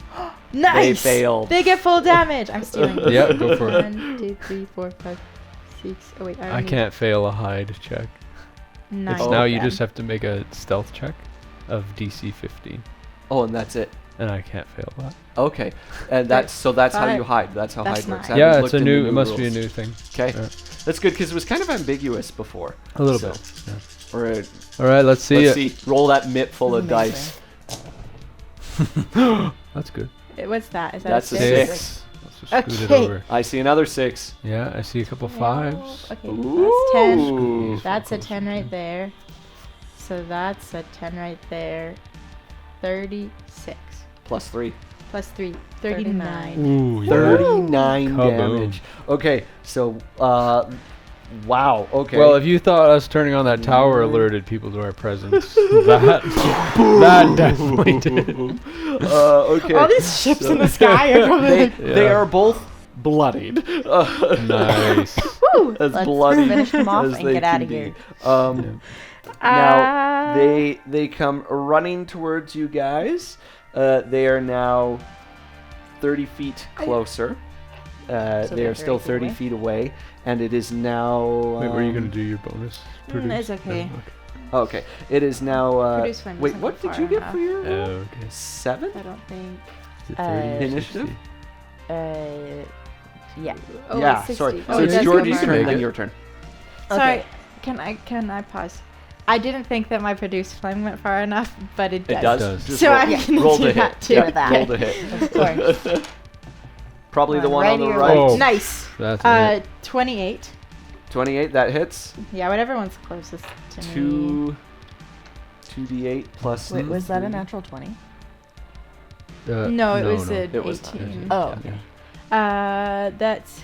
Nice. failed. They get full damage. I'm stealing. Yeah, go for it. 1, 2, 3, 4, 5, 6. Oh wait, I can't fail a hide check. Nice. It's now you just have to make a stealth check of DC 15, Oh, and that's it. and I can't fail that. Okay. And that's how you Five. hide. That's how That's hide works. nice. I Yeah, haven't it's a looked in the new. It must be a rules. new thing. Okay. Yeah. That's good because it was kind of ambiguous before. A little So- bit. Yeah. All right. All right, let's see Let's it. see. Roll that mitt full of Amazing. dice. That's good. What's that? Is that That's a a 6? 6. Let's just scoot it Okay. over. I see another 6. Yeah, I see a couple No. fives. Okay, Ooh. that's 10. Ooh. That's a 10 right there. So that's a 10 right there. 36. Plus 3. Plus 3. 39. Ooh, yeah. 39 Kaboom. damage. Okay, so, wow, okay. Well, if you thought us turning on that tower alerted people to our presence, that definitely did. Okay. All these ships in the sky are probably They Yeah. are both bloodied. Nice. Woo! As Let's bloody finish them off as and they get outta can here. be. Now, they come running towards you guys. They are now 30 feet closer. They they're are still 30 30 feet away. And it is now... Wait, were you going to do your bonus? it's okay. No, Okay. It is now... Produce flame wait, doesn't what go did you far get enough. for your roll? Okay. 7? I don't think. Is it Uh, 30 or Initiative? 60? Yeah. Oh, yeah, it's 60. sorry. Oh, So it it's does go Georgie's far turn, make then it. your turn. Sorry. Okay. Can I pause? I didn't think that my produce flame went far enough, but it does. It does. does. Just So roll, I'm yeah, gonna roll do the that hit. too. Yeah, that. roll the hit. Of course. Probably the On one on the righty or right. Oh. Nice. That's it. 28. 28, that hits. Yeah, whatever one's closest to me. 2d8 plus... Wait, was that a natural 20? No, it was no. an It was not. 18. Oh, okay. That's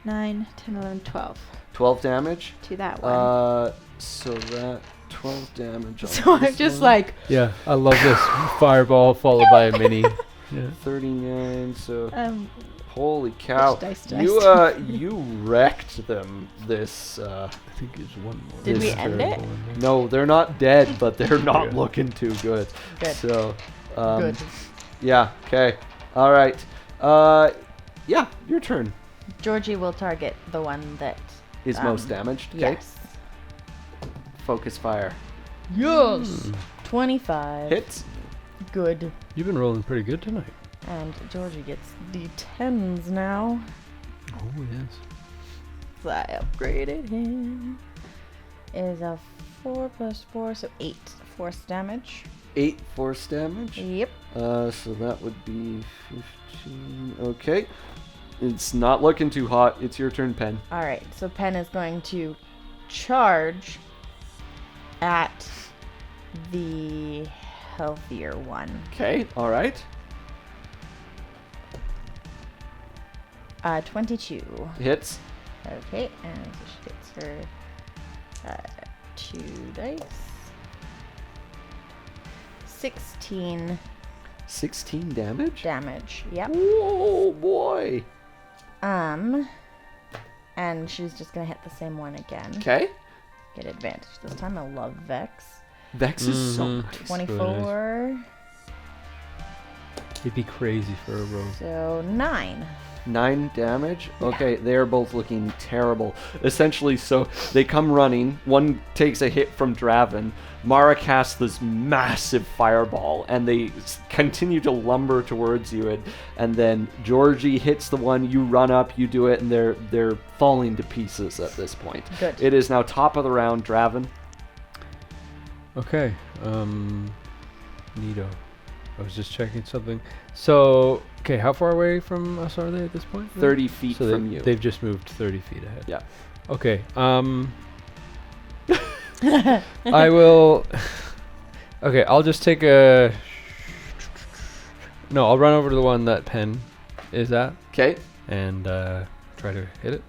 9, 10, 11, 12 12 damage. to that one. So that 12 damage on So I'm this just one. like, Yeah, I love this. Fireball followed by a mini. Yeah. 39, so... um, Holy cow. dice. You wrecked them this... I think it's one more. Did we This end terrible it? one. No, they're not dead, but they're not Yeah. looking too good. Good. So, Good. yeah, okay. All right. Yeah, your turn. Georgie will target the one that Is most damaged. Okay. Yes. focus fire. Yes. 25. Hits. Good. You've been rolling pretty good tonight. And Georgie gets D10s now. Oh, yes. So I upgraded him. Is a 4 plus 4, so 8 force damage. 8 force damage. Yep. So that would be 15. Okay. It's not looking too hot. It's your turn, Pen. Alright, so Pen is going to charge at the healthier one. Okay. All right. 22. Hits. Okay, and so she gets her 2 dice. 16 16 damage. damage. Yep. Oh boy. And she's just gonna hit the same one again. Okay. Get advantage this time. I love Vex. Vex is so Mhm. nice. 24. It'd be crazy for a rogue. So 9. 9 damage. Okay, they're both looking terrible. Essentially, so they come running. One takes a hit from Draven. Mara casts this massive fireball, and they continue to lumber towards you. And then Georgie hits the one. You run up, you do it, and they're falling to pieces at this point. Good. It is now top of the round, Draven. Okay. Neato. I was just checking something. So, okay, how far away from us are they at this point? 30 feet So from you. they've just moved 30 feet ahead. Yeah. Okay. I will. Okay, I'll just take a. No, I'll run over to the one that Pen is at Okay. and try to hit it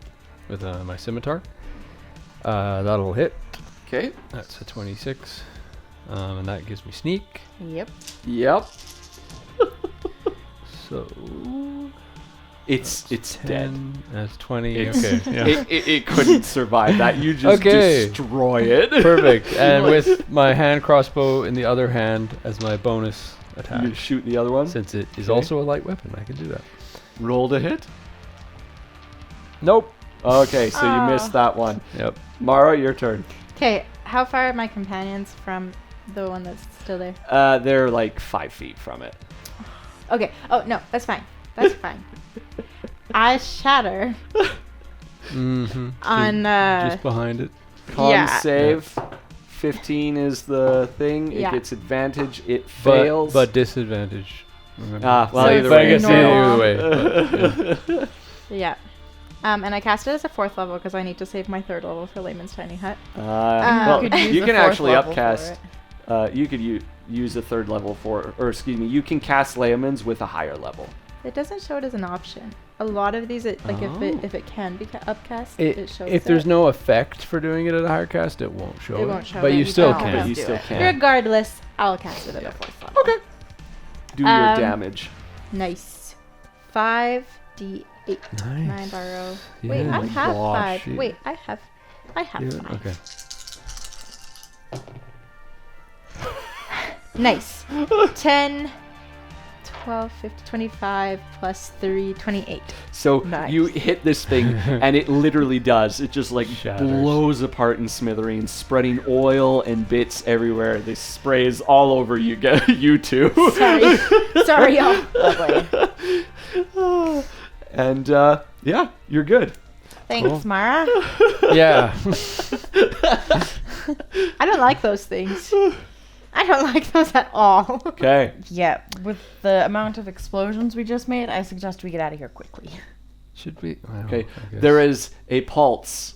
with my scimitar. That'll hit. Okay. That's a 26. And that gives me sneak. Yep. Yep. So It's dead. 10. That's 20. It's- Okay. Yeah. It couldn't survive that. You just Okay. destroy it. Perfect. And with my hand crossbow in the other hand as my bonus attack, You shoot the other one. since it is Okay. also a light weapon, I can do that. Roll to hit. Nope. Okay, so you missed that one. Yep. Mara, your turn. Okay, how far are my companions from the one that's still there? They're like 5 feet from it. Okay. Oh no, that's fine. That's fine. I shatter Mm-hmm. on. Just behind it. Con Yeah. save. 15 is the thing. It Yeah. gets advantage. It fails. But disadvantage. Remember. Well, So either it's But I way. guess normal. either way. But, yeah. Yeah. And I cast it as a 4th level because I need to save my 3rd level for Layman's Tiny Hut. Well, You could use you the can 4th actually level for upcast. it. You could use a 3rd level or excuse me, you can cast Layman's with a higher level. It doesn't show it as an option. A lot of these, if Oh. it can be upcast, it shows. If there's it. no effect for doing it at a higher cast, it won't show It it. won't show But it. you still Oh, can. But you do still it. can. Regardless, I'll cast it at a 4th level. Okay. Do your damage. Nice. 5d8. Nice. 9 borrow. Yeah. Wait, Oh I my have gosh, 5. yeah. Wait, I have Yeah, 5. okay. Nice. 10, 12, 15, 25 plus 3, 28. So Nice. you hit this thing, and it literally does. It just like Shatters. blows apart in smithereens, spreading oil and bits everywhere. This sprays all over you, you two. Sorry. Sorry, y'all. Lovely. And yeah, you're good. Thanks, Cool. Mara. Yeah. I don't like those things. I don't like those at all. Okay. Yeah, with the amount of explosions we just made, I suggest we get out of here quickly. Should we? Well, Okay. I guess. There is a pulse,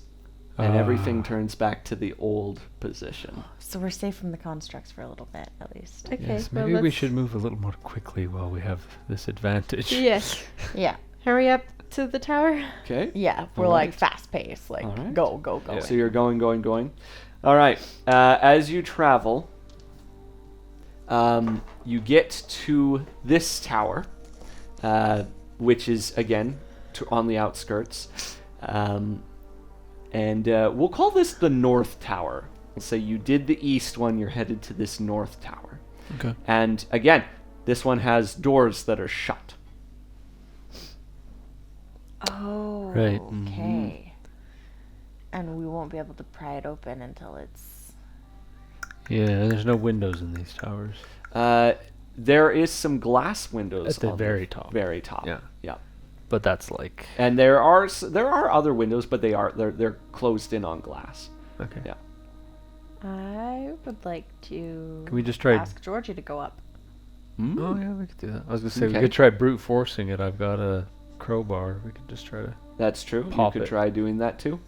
and Ah. everything turns back to the old position. So we're safe from the constructs for a little bit, at least. Okay, Yes, well, maybe we let's- should move a little more quickly while we have this advantage. Yes. Yeah, Hurry up to the tower. Okay. yeah, we're Alright. like fast paced, like Alright. go. So you're going. All right. As you travel, you get to this tower, which is again on the outskirts, and we'll call this the North Tower. We'll say you did the east one. You're headed to this North Tower, Okay. and again, this one has doors that are shut. Oh, Right. okay. And we won't be able to pry it open until it's Yeah, there's no windows in these towers. There is some glass windows At the on very top. Very top. Yeah. Yeah. But that's like... And there are other windows, but they're closed in on glass. Okay. Yeah. I would like to Can we just try... ask Georgie to go up. Mm. Oh, yeah, we could do that. I was going to say, Okay. we could try brute forcing it. I've got a crowbar. We could just try to... That's true. Pop you could it. try doing that too.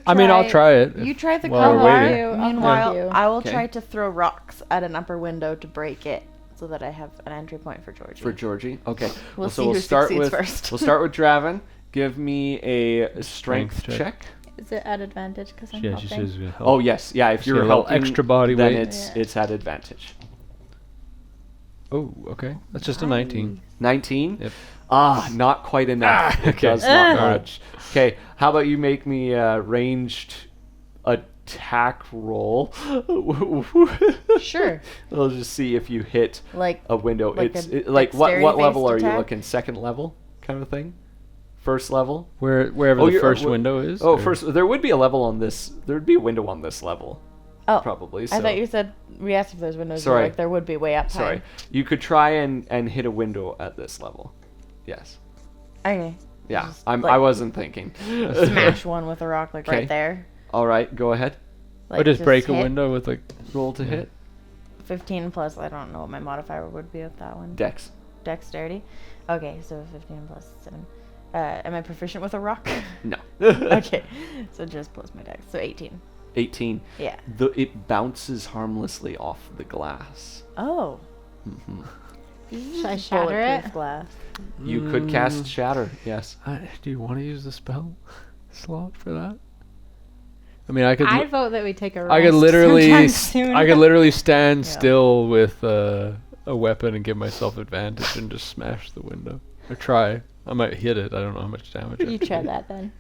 I mean, I'll try it. You try the while we're crowbar. waiting. I'll Meanwhile, help you. I will Okay. try to throw rocks at an upper window to break it, so that I have an entry point for Georgie. For Georgie. Okay. We'll so see we'll who start succeeds with first. we'll start with Draven. Give me a strength Strength check. check. Is it at advantage because I'm Yeah, she helping? says we help. Oh yes, yeah. If Just you're get a little helping, extra body then weight. it's Yeah. it's at advantage. Oh, okay. That's just a 19. 19. Yep. Not quite enough. It okay. does not Got it. match. Okay, how about you make me a ranged attack roll? Sure. We'll just see if you hit Like a window. Like It's a like what dexterity-based level are you attack? looking? Second level kind of thing? First level? Wherever Oh, the you're- first wh- window is? Oh, or- first. There would be a level on this. There would be a window on this level. oh, Probably. I So. thought you said we asked if there's windows. Sorry. Like there would be way up Sorry. high. You could try and hit a window at this level. Yes. Okay. Yeah. Just, I like, wasn't thinking. Smash one with a rock like Okay. right there. All right. Go ahead. Like or just break a hit. window with like... Roll to hit. 15 plus. I don't know what my modifier would be with that one. Dex. Dexterity. Okay, so 15 plus 7. Am I proficient with a rock? No. Okay, so just plus my dex. So 18. 18. Yeah. It bounces harmlessly off the glass. Oh. Hmm. Should I shatter it? Bulletproof glass. You could cast Shatter. Yes. do you want to use the spell slot for that? I mean, I could... I vote that we take a rest. I could literally... sometime soon. I could literally stand Yeah. still with a weapon and give myself advantage and just smash the window. Or try. I might hit it. I don't know how much damage. I You can try do. that then.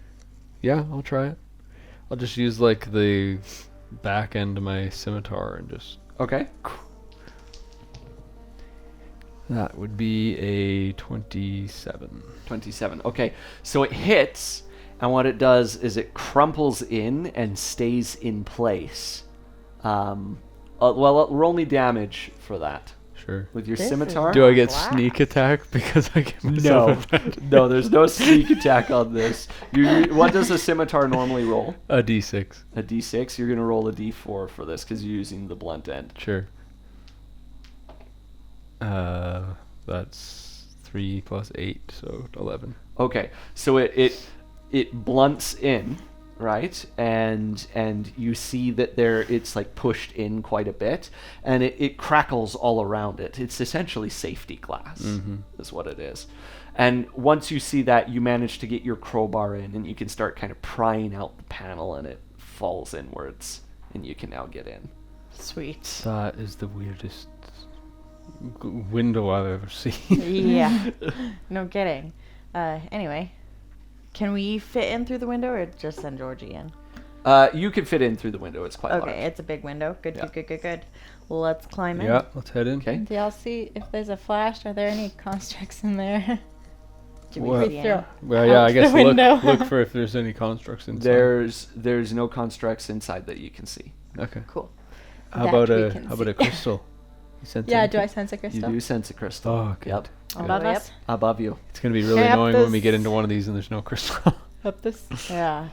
Yeah, I'll try it. I'll just use like the back end of my scimitar and just... Okay. That would be a 27. 27. Okay. So it hits, and what it does is it crumples in and stays in place. Well, roll me damage for that Sure. with your This is scimitar. Do I get Glass. sneak attack because I give No, myself advantage? no. There's no sneak attack on this. What does a scimitar normally roll? A d6. A d6. You're gonna roll a d4 for this because you're using the blunt end. Sure. That's 3 plus 8, so 11. Okay, so it blunts in, right? And you see that it's like pushed in quite a bit, and it crackles all around it. It's essentially safety glass, is what it is. And once you see that, you manage to get your crowbar in, and you can start kind of prying out the panel, and it falls inwards, and you can now get in. Sweet. That is the weirdest window I've ever seen. Yeah. No kidding. Anyway, can we fit in through the window or just send Georgie in? You can fit in through the window. It's quite large. Okay, it's a big window. Good, Yeah. good. Let's climb in. Yeah, let's head in. Okay. Do y'all see if there's a flash? Are there any constructs in there? Do we What? see Throw- any? Well, yeah, Out I guess the window. look for if there's any constructs inside. There's no constructs inside that you can see. Okay. Cool. How That about we a can how about see. a crystal? You sense Yeah, anything? do I sense a You crystal? do sense a crystal. Oh, good. Yep. Above Yep. us? Above you. It's gonna be really Okay, up annoying when we this- get into one of these and there's no crystal. Up this? Yeah.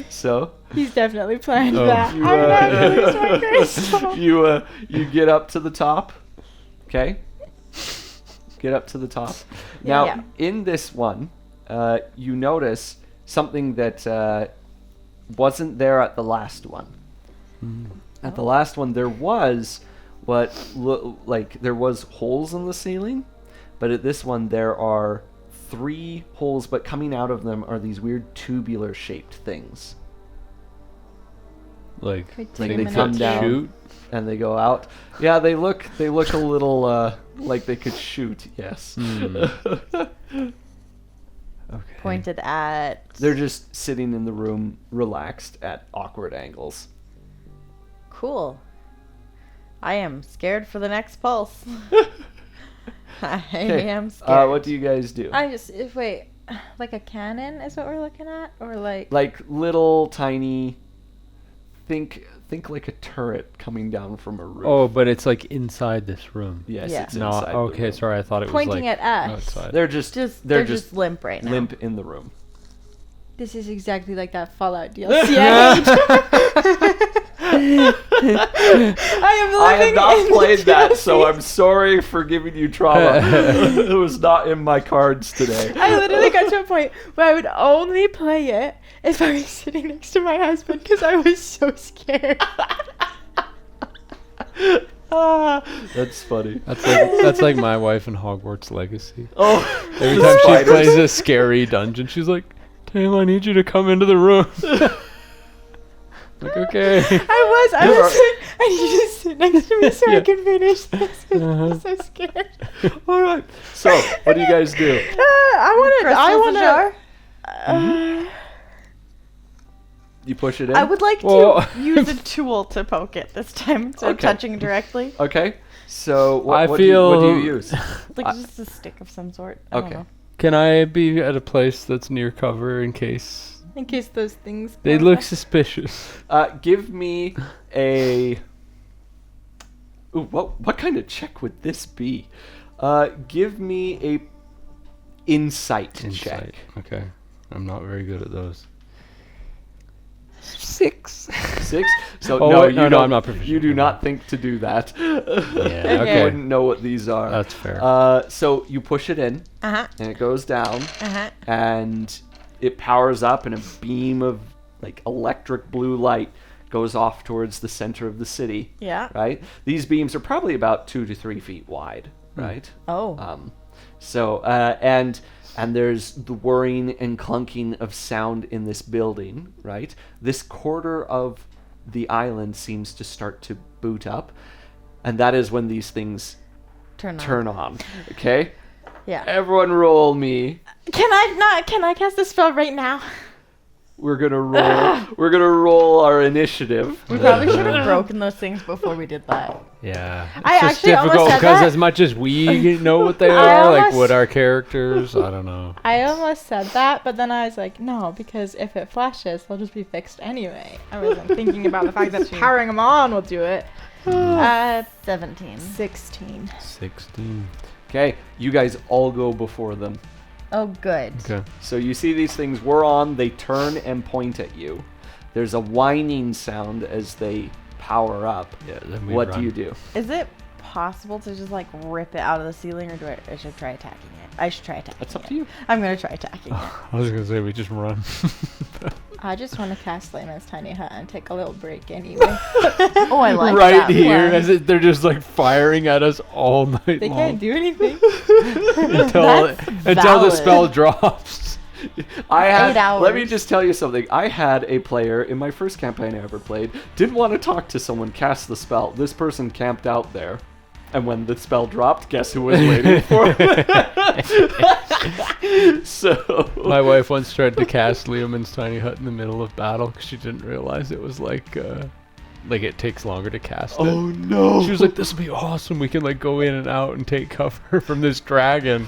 So He's definitely planned Oh. that. You, I'm not gonna lose my crystal. you get up to the top. Okay. Get up to the top. Now Yeah. in this one, you notice something that wasn't there at the last one. At the last one, there was there was holes in the ceiling, but at this one there are 3 holes, but coming out of them are these weird tubular shaped things, Like Could Like take they a come minute. down. shoot. and they go out. Yeah, they look a little like they could shoot. Yes. Okay. Pointed at. They're just sitting in the room, relaxed at awkward angles. Cool. I am scared for the next pulse. I Okay, am scared. what do you guys do? Wait, like a cannon is what we're looking at? Or like Like little tiny think like a turret coming down from a roof. Oh, but it's like inside this room. yes, Yeah. it's No, inside. the okay, room. sorry. I thought it Pointing was like at us. outside. They're just They're just limp right now. limp in the room. This is exactly like that Fallout DLC. I I have not played that, so I'm sorry for giving you trauma. It was not in my cards today. I literally got to a point where I would only play it if I was sitting next to my husband because I was so scared. That's funny. That's like my wife in Hogwarts Legacy. Oh, Every the time she spiders. plays a scary dungeon, she's like, "Tam, I need you to come into the room." Like, okay. I was like, I need you to sit next to me so Yeah. I can finish this. I Uh-huh. was so scared. All right. So, what do you guys do? Crystals a jar? You push it in. I would like Well- to use a tool to poke it this time instead of Okay. touching directly. Okay. So, what, I what do you feel- use? Like just a stick of some sort. I don't Okay. know. Can I be at a place that's near cover in case In case those things. they go look up. suspicious? Give me a. Ooh, what kind of check would this be? Give me a insight check. Okay. I'm not very good at those. 6. 6. So Oh, no, wait, you no, no, don't- I'm not proficient. You do not think to do that. Yeah, You okay. wouldn't know what these are. That's fair. So you push it in, Uh-huh. and it goes down, Uh-huh. and it powers up, and a beam of like electric blue light goes off towards the center of the city. Yeah. Right. These beams are probably about 2 to 3 feet wide. Right. Oh. And there's the whirring and clunking of sound in this building, right? This quarter of the island seems to start to boot up, and that is when these things turn on. Okay? Yeah. Everyone roll me. Can I cast a spell right now? We're gonna roll our initiative. We probably should have broken those things before we did that. Yeah. It's I just actually almost difficult said because that. as much as we know what they I are, like almost- what our characters, I don't know. I almost said that, but then I was like, no, because if it flashes, they'll just be fixed anyway. I wasn't thinking about the fact that powering them on will do it. 17. 16. 16. Okay, you guys all go before them. Oh, good. Okay. So you see these things whir on, they turn and point at you. There's a whining sound as they power up. Yeah, then we What run. do you do? Is it possible to just like rip it out of the ceiling, or I should try attacking it? I should try attacking That's up it. to you. I'm gonna try attacking it. I was gonna say we just run. I just want to cast Layman's Tiny Hut and take a little break anyway. Oh, I like right that here, plan. as they're just like firing at us all night They long can't do anything. until That's the valid. spell drops. Let me hours. just tell you something. I had a player in my first campaign I ever played, didn't want to talk to someone, cast the spell. This person camped out there. And when the spell dropped, guess who was waiting for it? So My wife once tried to cast Leoman's Tiny Hut in the middle of battle because she didn't realize it was like it takes longer to cast it. oh no. She was like, "This will be awesome. We can like go in and out and take cover from this dragon."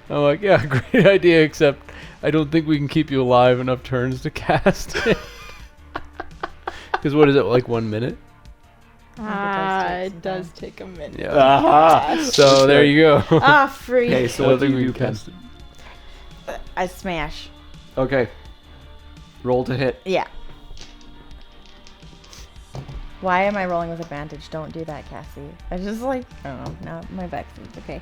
I'm like, "Yeah, great idea. Except I don't think we can keep you alive enough turns to cast it." Because what is it, like 1 minute? take It some does time. take a minute. Yeah. Aha. So there you go. Free. Okay, I so don't what do think you we do, can Ken? cast it. I smash. Okay. Roll to hit. Yeah. Why am I rolling with advantage? Don't do that, Cassie. I just like, I don't know. Now my back is okay.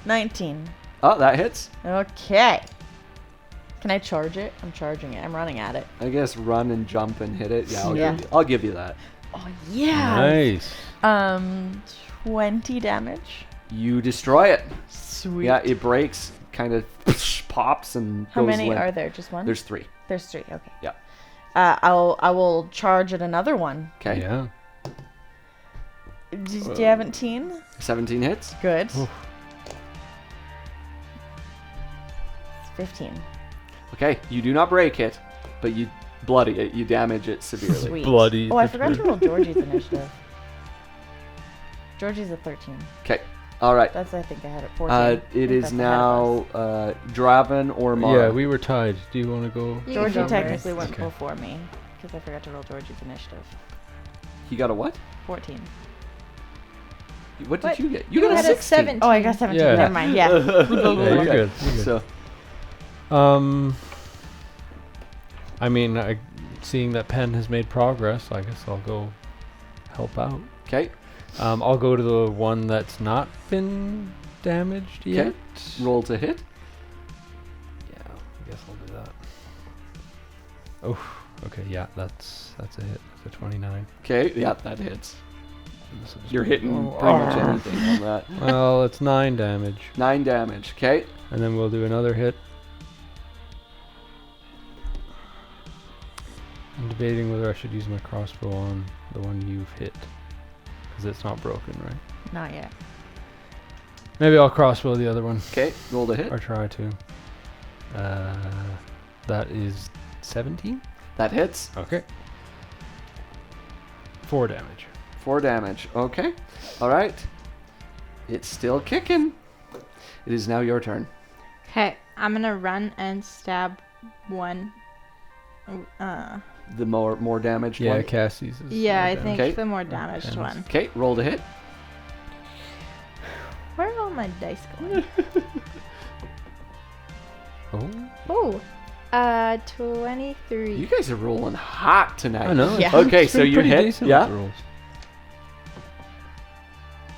19. Oh, that hits. Okay. Can I charge it? I'm charging it. I'm running at it. I guess run and jump and hit it. Yeah, Yeah. I'll give you that. Oh yeah. Nice. 20 damage. You destroy it. Sweet. Yeah, it breaks, kind of pops and How goes many limp. are there? Just one? There's 3. There's 3. Okay. Yeah. I will charge at another one. Okay. Yeah. Do you have 17? 17 hits. Good. Oof. 15. Okay, you do not break it, but you bloody it. You damage it severely. Sweet. Bloody. Oh, I forgot to roll Georgie's initiative. Georgie's a 13. Okay. All right. That's, I think I had it 14. It is now Draven or Mara. Yeah, we were tied. Do you want to go? You Georgie can go technically first. went Okay. before me. because I forgot to roll Georgie's initiative. He got a what? 14. What did What? you get? You got a had a 16. 17. Oh, I got 17. Yeah. Never mind. Yeah. Yeah, you're good. You're good. So, I mean, seeing that Penn has made progress, I guess I'll go help out. okay. I'll go to the one that's not been damaged yet. Roll to hit. Yeah, I guess I'll do that. Oh, okay, yeah, that's a hit. That's a 29. Okay, yeah, that hits. This will just You're be- hitting pretty much anything on that. Well, it's 9 damage. 9 damage. Okay. And then we'll do another hit. I'm debating whether I should use my crossbow on the one you've hit. Because it's not broken, right? Not yet. Maybe I'll crossbow the other one. Okay, roll to hit. Or try to. That is 17? That hits. Okay. 4 damage. 4 damage. Okay. All right. It's still kicking. It is now your turn. Okay, I'm gonna run and stab one. The more damaged Yeah, one. Cassie's is Yeah, more I damage. think Okay. the more damaged Pen's. one. Okay, roll to hit. Where are all my dice going? Oh. Oh, 23. You guys are rolling hot tonight. I know. Yeah. Okay, It's so been you pretty hit. decent with Yeah. the rolls.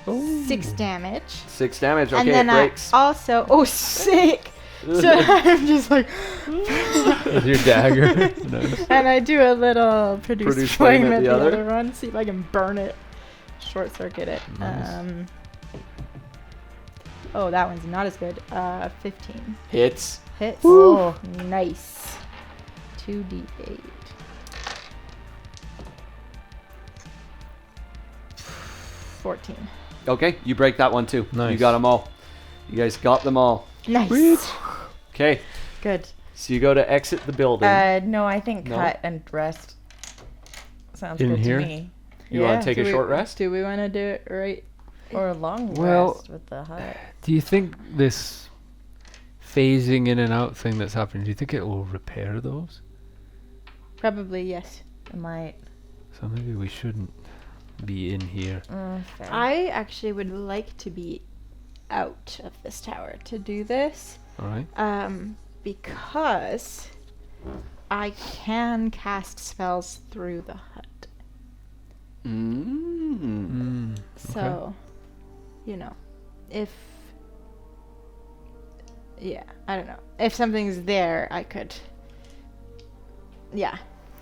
Oh. 6 damage. 6 damage. And Okay, then it breaks. I also, oh, sick. So I'm just like, With your dagger. Nice. and I do a little produce, Produce flame, flame at the other one. See if I can burn it, short circuit it. Nice. Oh, that one's not as good. 15 Hits. hits. Woo. Nice. 2d8. 14. Okay, you break that one too. You Nice. got them all. You guys got them all. Nice. Okay, Good. so you go to exit the building. No, I think No? cut and rest. Sounds In good here? to me. You want yeah. to take a short rest? Do we want to do it right? Or a long Well- rest with the hut. Do you think this phasing in and out thing that's happening, do you think it will repair those? Probably yes. I might. So maybe we shouldn't be in here. Fair. I actually would like to be out of this tower to do this. Alright? Because I can cast spells through the hut. Mm. So, you know, if. Yeah, I don't know. If something's there, I could. Yeah,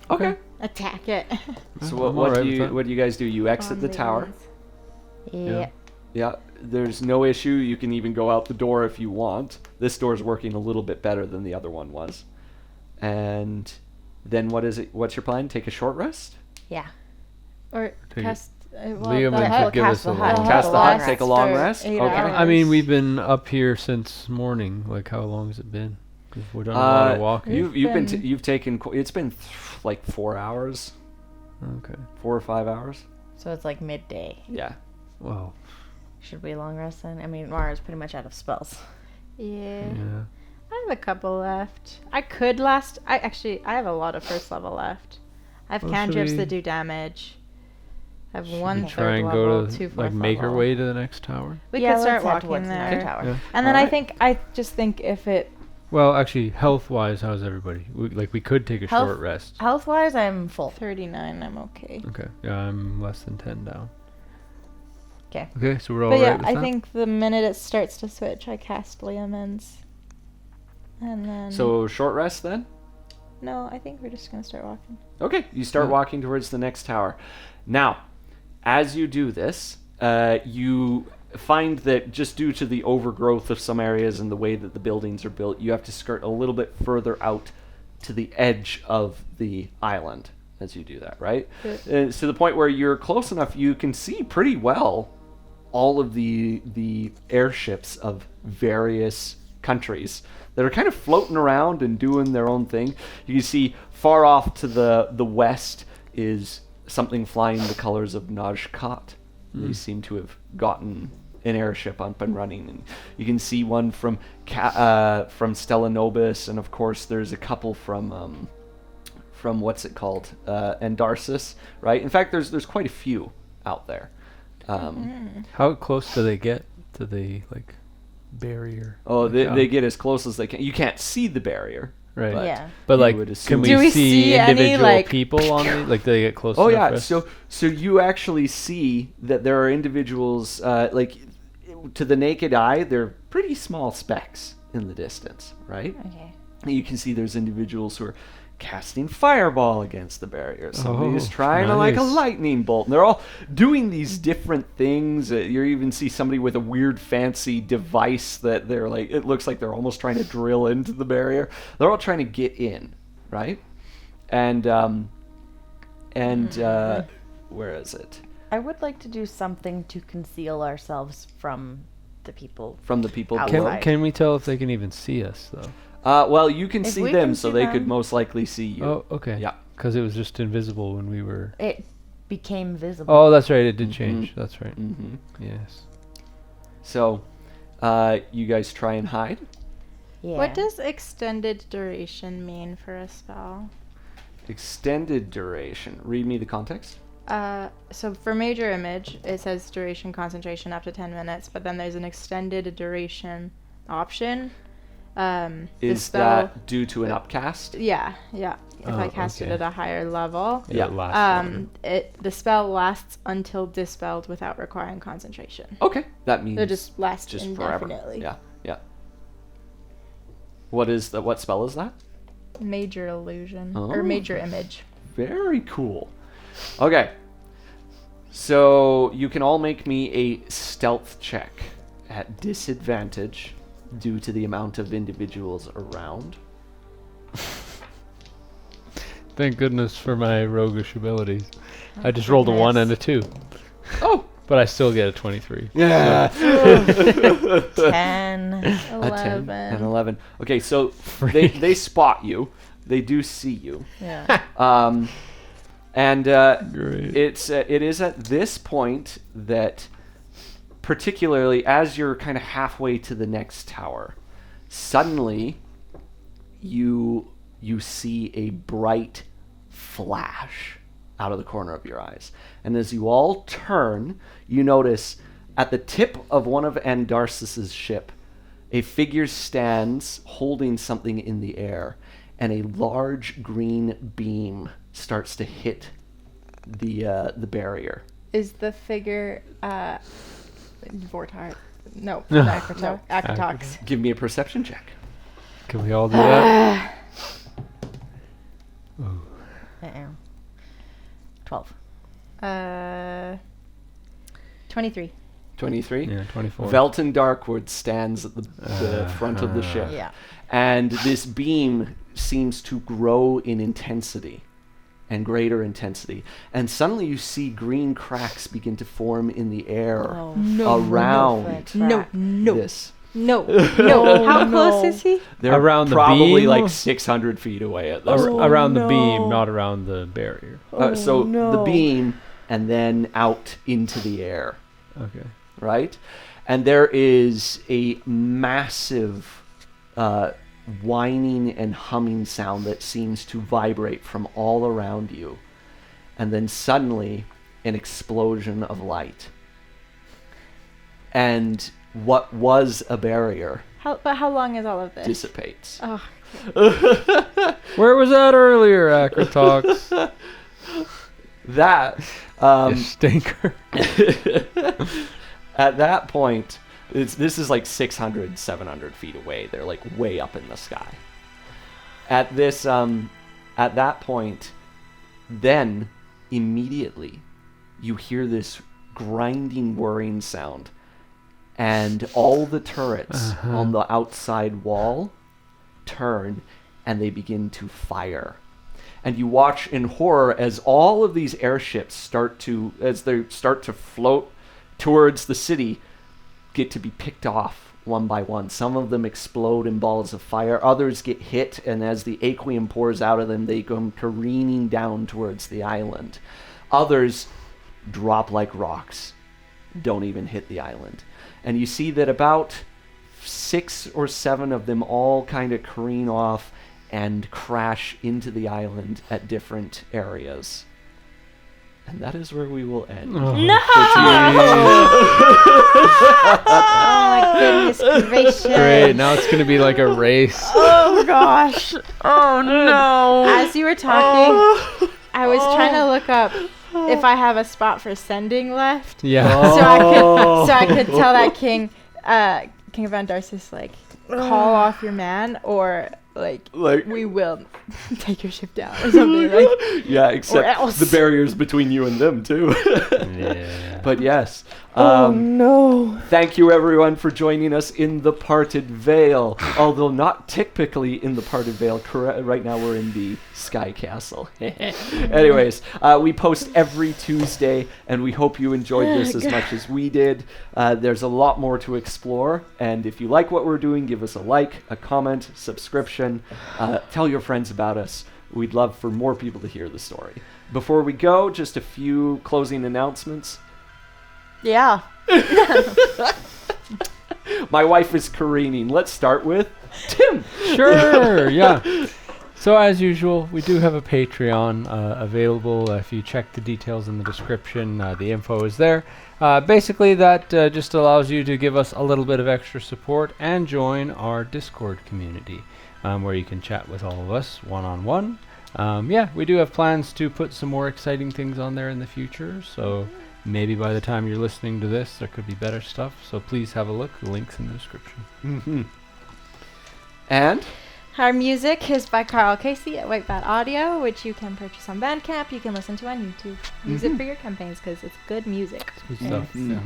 Okay. attack it. So I'm what alright do with you that. what do you guys do? You exit the tower. Yeah. Yeah, there's no issue. You can even go out the door if you want. This door's working a little bit better than the other one was. And then what is it? What's your plan? Take a short rest? Yeah. Or Take it. cast. Liam the could hut- give cast us a the long hut. Cast the long hut, rest take a long for rest? 8 Okay. hours. I mean, we've been up here since morning. Like, how long has it been? 'Cause we've done a lot of walking. You've taken it's been like 4 hours, Okay. 4 or 5 hours. So it's like midday. Yeah. Well, Should we long rest then? I mean, Mara's pretty much out of spells. Yeah. yeah. I have a couple left. I could last. I have a lot of first level left. I have Well, should cantrips we- that do damage. I have Should one we third try and level, go 2 to, fourth like, make our level. way to the next tower? We Yeah, could start let's head walking towards the there. next tower. Yeah. And then Alright. I just think if it. Well, actually, health-wise, how's everybody? We could take a Health- short rest. Health-wise, I'm full. 39, I'm okay. Okay. Yeah, I'm less than 10 down. 'Kay. Okay, so we're all But right yeah, with I that? think the minute it starts to switch, I cast Leomens. And then. So short rest then? No, I think we're just gonna start walking. Okay, you start Yeah. walking towards the next tower. Now, as you do this, you find that just due to the overgrowth of some areas and the way that the buildings are built, you have to skirt a little bit further out to the edge of the island as you do that, right? Good. To the point where you're close enough, you can see pretty well all of the airships of various countries that are kind of floating around and doing their own thing. You can see far off to the west is something flying the colors of Najkat. They seem to have gotten an airship up and running, and you can see one from Stella Nobis, and of course there's a couple from what's it called, Andarsis, right? In fact, there's quite a few out there. How close do they get to the barrier? Oh, Like, they get as close as they can. You can't see the barrier, right. but Yeah. But you like, would can assume- we, Do we see see any, individual like- people on the like? Do they get close? Oh enough yeah, for us? so you actually see that there are individuals to the naked eye, they're pretty small specks in the distance, right? Okay. You can see there's individuals who are casting fireball against the barrier. Somebody's Oh, trying to like a nice. lightning bolt. And they're all doing these different things. You even see somebody with a weird fancy device that they're like, it looks like they're almost trying to drill into the barrier. They're all trying to get in, right? And where is it? I would like to do something to conceal ourselves from the people. From the people Outside. below. Can we tell if they can even see us though? Well, you can If see we them, can so see they could them- most likely see you. Oh, okay. Yeah. Because it was just invisible when we were. It became visible. Oh, that's right. It did change. That's right. Mm-hmm. Yes. So, you guys try and hide. Yeah. What does extended duration mean for a spell? Extended duration. Read me the context. So for major image, it says duration concentration up to 10 minutes, but then there's an extended duration option. The Is spell- that due to an upcast? Yeah. If I Oh, cast okay. it at a higher level, Yeah. It lasts longer. the spell lasts until dispelled without requiring concentration. Okay, that means It just lasts just forever. indefinitely. Yeah. What spell is that? Major illusion Oh. or major image. Very cool. Okay. So you can all make me a stealth check at disadvantage due to the amount of individuals around. Thank goodness for my roguish abilities. I just rolled a 1 and a 2, Oh, but I still get a 23. yeah. 10. A 10 and 11. 11. Okay, so they spot you. They do see you. Yeah. And Great. it is at this point that, particularly as you're kind of halfway to the next tower, suddenly you see a bright flash out of the corner of your eyes. And as you all turn, you notice at the tip of one of Andarsis's ship, a figure stands holding something in the air, and a large green beam starts to hit the barrier. Is the figure Vortar? No, Akratox. Akratox. Give me a perception check. Can we all do that? Uh-oh. 12. 23. 23. Yeah, 24. Velton Darkwood stands at the front of the ship. Yeah. And this beam seems to grow in intensity and greater intensity. And suddenly you see green cracks begin to form in the air around this. No. How no. close is he? They're Around the probably beam? like 600 feet away at this. Around the no. beam, not around the barrier. So no. the beam and then out into the air. Okay. Right? And there is a massive whining and humming sound that seems to vibrate from all around you. And then suddenly, an explosion of light. And what was a barrier But how long is all of this? dissipates. Oh, Where was that earlier, Akratox? That, You stinker. at that point, this is like 600, 700 feet away. They're like way up in the sky. At that point, then immediately you hear this grinding, whirring sound, and all the turrets on the outside wall turn and they begin to fire. And you watch in horror as all of these airships start to float towards the city, get to be picked off one by one. Some of them explode in balls of fire. Others get hit, and as the aqueum pours out of them, they go careening down towards the island. Others drop like rocks, don't even hit the island. And you see that about 6 or 7 of them all kind of careen off and crash into the island at different areas. And that is where we will end. Oh, No! Oh my goodness gracious. Great. Now it's gonna be like a race. Oh gosh. Oh no. As you were talking, I was trying to look up if I have a spot for sending left. Yeah. So I could tell that King Van Darcis, like, call off your man, or like we will take your ship down or something. Like, Yeah, except else. the barriers between you and them too. Yeah. But yes. No. Thank you everyone for joining us in the Parted Veil. Although not typically in the Parted Veil, right now we're in the Sky Castle. Anyways, we post every Tuesday, and we hope you enjoyed this as much as we did. There's a lot more to explore, and if you like what we're doing, give us a like, a comment, subscription, tell your friends about us. We'd love for more people to hear the story. Before we go, just a few closing announcements. Yeah. My wife is careening. Let's start with Tim. Sure, yeah. So as usual, we do have a Patreon available. If you check the details in the description, the info is there. Basically, that just allows you to give us a little bit of extra support and join our Discord community, where you can chat with all of us one-on-one. Yeah, we do have plans to put some more exciting things on there in the future, so maybe by the time you're listening to this, there could be better stuff. So please have a look. The link's in the description. Mm-hmm. And our music is by Carl Casey at White Bat Audio, which you can purchase on Bandcamp. You can listen to on YouTube. Use it for your campaigns because it's good music. Good stuff. Mhm. Yeah.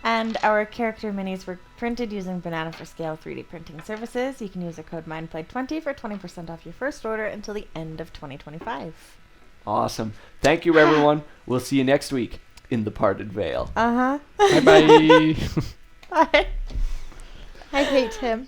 And our character minis were printed using Banana for Scale 3D printing services. You can use the code MindPlay20 for 20% off your first order until the end of 2025. awesome. Thank you, everyone. We'll see you next week in the Parted Veil. Uh-huh. Bye-bye. I hate him.